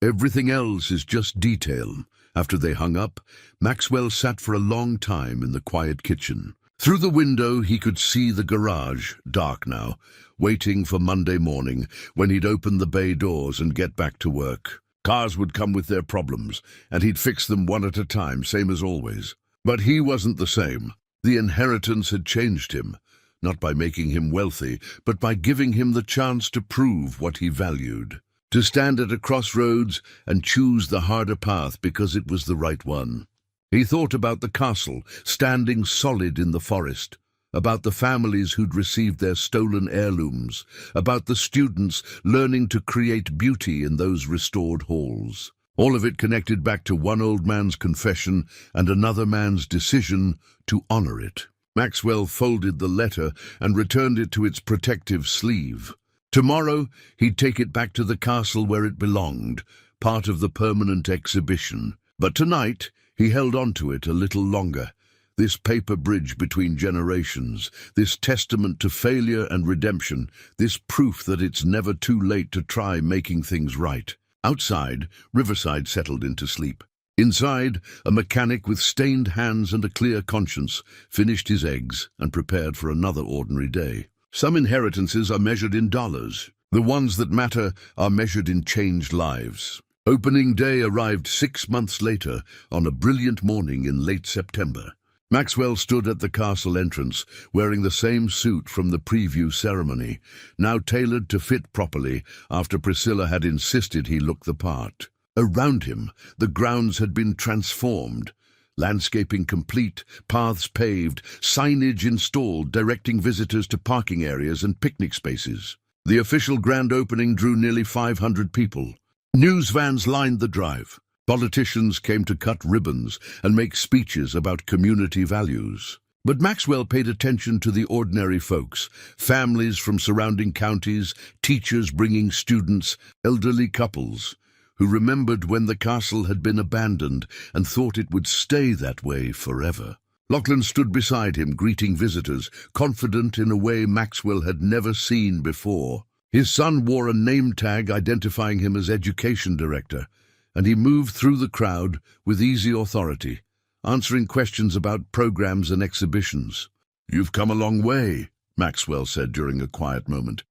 Everything else is just detail." After they hung up, Maxwell sat for a long time in the quiet kitchen. Through the window he could see the garage, dark now, waiting for Monday morning, when he'd open the bay doors and get back to work. Cars would come with their problems, and he'd fix them one at a time, same as always. But he wasn't the same. The inheritance had changed him, not by making him wealthy, but by giving him the chance to prove what he valued. To stand at a crossroads and choose the harder path because it was the right one. He thought about the castle, standing solid in the forest, about the families who'd received their stolen heirlooms, about the students learning to create beauty in those restored halls. All of it connected back to one old man's confession and another man's decision to honor it. Maxwell folded the letter and returned it to its protective sleeve. Tomorrow he'd take it back to the castle where it belonged, part of the permanent exhibition. But tonight he held on to it a little longer, This paper bridge between generations, this testament to failure and redemption, this proof that it's never too late to try making things right. Outside, Riverside settled into sleep. Inside, a mechanic with stained hands and a clear conscience finished his eggs and prepared for another ordinary day. Some inheritances are measured in dollars. The ones that matter are measured in changed lives. Opening day arrived 6 months later on a brilliant morning in late September. Maxwell stood at the castle entrance, wearing the same suit from the preview ceremony, now tailored to fit properly after Priscilla had insisted he look the part. Around him, the grounds had been transformed. Landscaping complete, paths paved, signage installed directing visitors to parking areas and picnic spaces. The official grand opening drew nearly 500 people. News vans lined the drive. Politicians came to cut ribbons and make speeches about community values. But Maxwell paid attention to the ordinary folks, families from surrounding counties, teachers bringing students, elderly couples, who remembered when the castle had been abandoned and thought it would stay that way forever. Lachlan stood beside him, greeting visitors, confident in a way Maxwell had never seen before. His son wore a name tag identifying him as education director, and he moved through the crowd with easy authority, answering questions about programs and exhibitions. "You've come a long way," Maxwell said during a quiet moment.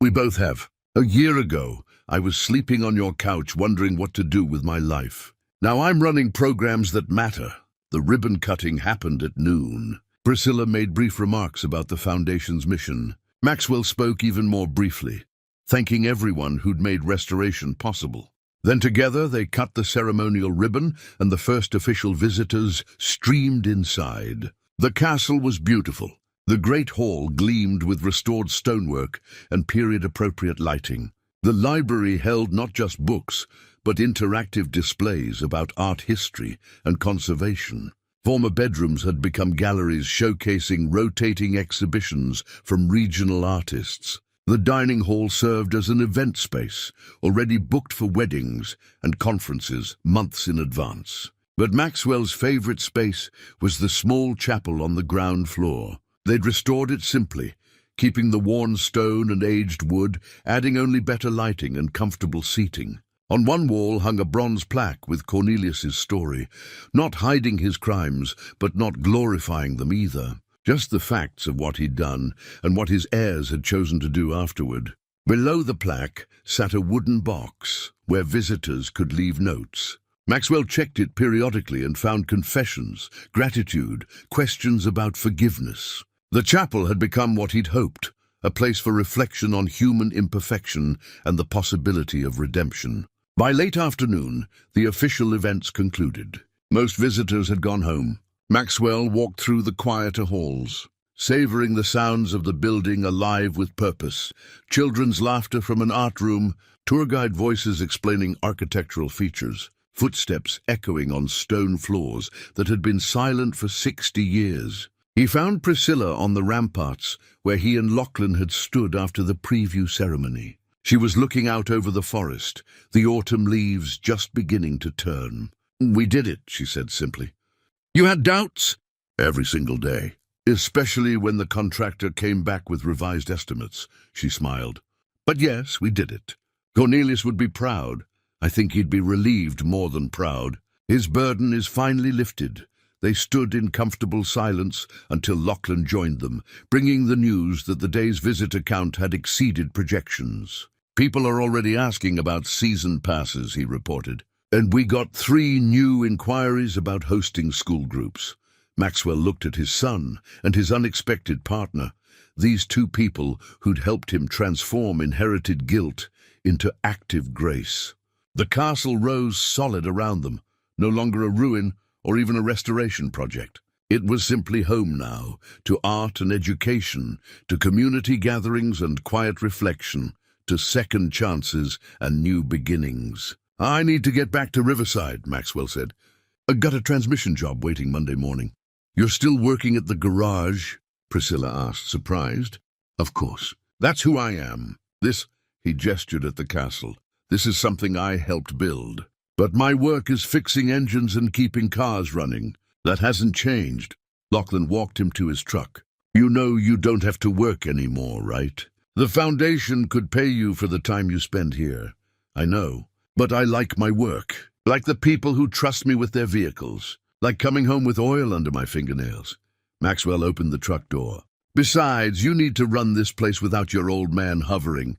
"We both have. A year ago, I was sleeping on your couch wondering what to do with my life. Now I'm running programs that matter." The ribbon cutting happened at noon. Priscilla made brief remarks about the Foundation's mission. Maxwell spoke even more briefly, thanking everyone who'd made restoration possible. Then together they cut the ceremonial ribbon and the first official visitors streamed inside. The castle was beautiful. The great hall gleamed with restored stonework and period-appropriate lighting. The library held not just books, but interactive displays about art history and conservation. Former bedrooms had become galleries showcasing rotating exhibitions from regional artists. The dining hall served as an event space, already booked for weddings and conferences months in advance. But Maxwell's favorite space was the small chapel on the ground floor. They'd restored it simply, keeping the worn stone and aged wood, adding only better lighting and comfortable seating. On one wall hung a bronze plaque with Cornelius's story, not hiding his crimes, but not glorifying them either. Just the facts of what he'd done and what his heirs had chosen to do afterward. Below the plaque sat a wooden box where visitors could leave notes. Maxwell checked it periodically and found confessions, gratitude, questions about forgiveness. The chapel had become what he'd hoped, a place for reflection on human imperfection and the possibility of redemption. By late afternoon, the official events concluded. Most visitors had gone home. Maxwell walked through the quieter halls, savoring the sounds of the building alive with purpose. Children's laughter from an art room, tour guide voices explaining architectural features, footsteps echoing on stone floors that had been silent for 60 years. He found Priscilla on the ramparts where he and Lachlan had stood after the preview ceremony. She was looking out over the forest, the autumn leaves just beginning to turn. "We did it," she said simply. "You had doubts?" "Every single day, especially when the contractor came back with revised estimates," she smiled. "But yes, we did it. Cornelius would be proud. I think he'd be relieved more than proud. His burden is finally lifted." They stood in comfortable silence until Lachlan joined them, bringing the news that the day's visitor count had exceeded projections. "People are already asking about season passes," he reported. "And we got 3 new inquiries about hosting school groups." Maxwell looked at his son and his unexpected partner, these 2 people who'd helped him transform inherited guilt into active grace. The castle rose solid around them, no longer a ruin or even a restoration project. It was simply home now, to art and education, to community gatherings and quiet reflection, to second chances and new beginnings. "I need to get back to Riverside," Maxwell said. "I got a transmission job waiting Monday morning." "You're still working at the garage?" Priscilla asked, surprised. "Of course. That's who I am. He gestured at the castle. "This is something I helped build. But my work is fixing engines and keeping cars running. That hasn't changed." Lachlan walked him to his truck. You know you don't have to work anymore, right? The foundation could pay you for the time you spend here. I know, but I like my work. Like the people who trust me with their vehicles. Like coming home with oil under my fingernails. Maxwell opened the truck door. Besides, you need to run this place without your old man hovering.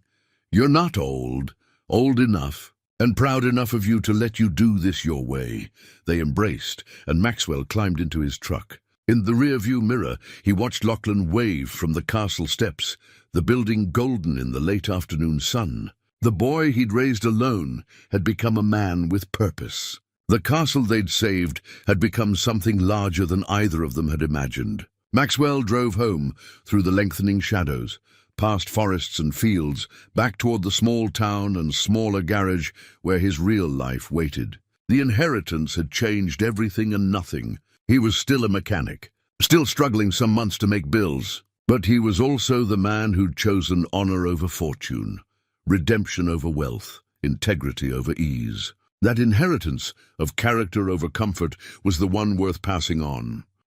You're not old. Old enough. And proud enough of you to let you do this your way. They embraced, and Maxwell climbed into his truck. In the rearview mirror, he watched Lachlan wave from the castle steps, the building golden in the late afternoon sun. The boy he'd raised alone had become a man with purpose. The castle they'd saved had become something larger than either of them had imagined. Maxwell drove home through the lengthening shadows, past forests and fields, back toward the small town and smaller garage where his real life waited. The inheritance had changed everything and nothing. He was still a mechanic, still struggling some months to make bills, but he was also the man who'd chosen honor over fortune, redemption over wealth, integrity over ease. That inheritance of character over comfort was the one worth passing on.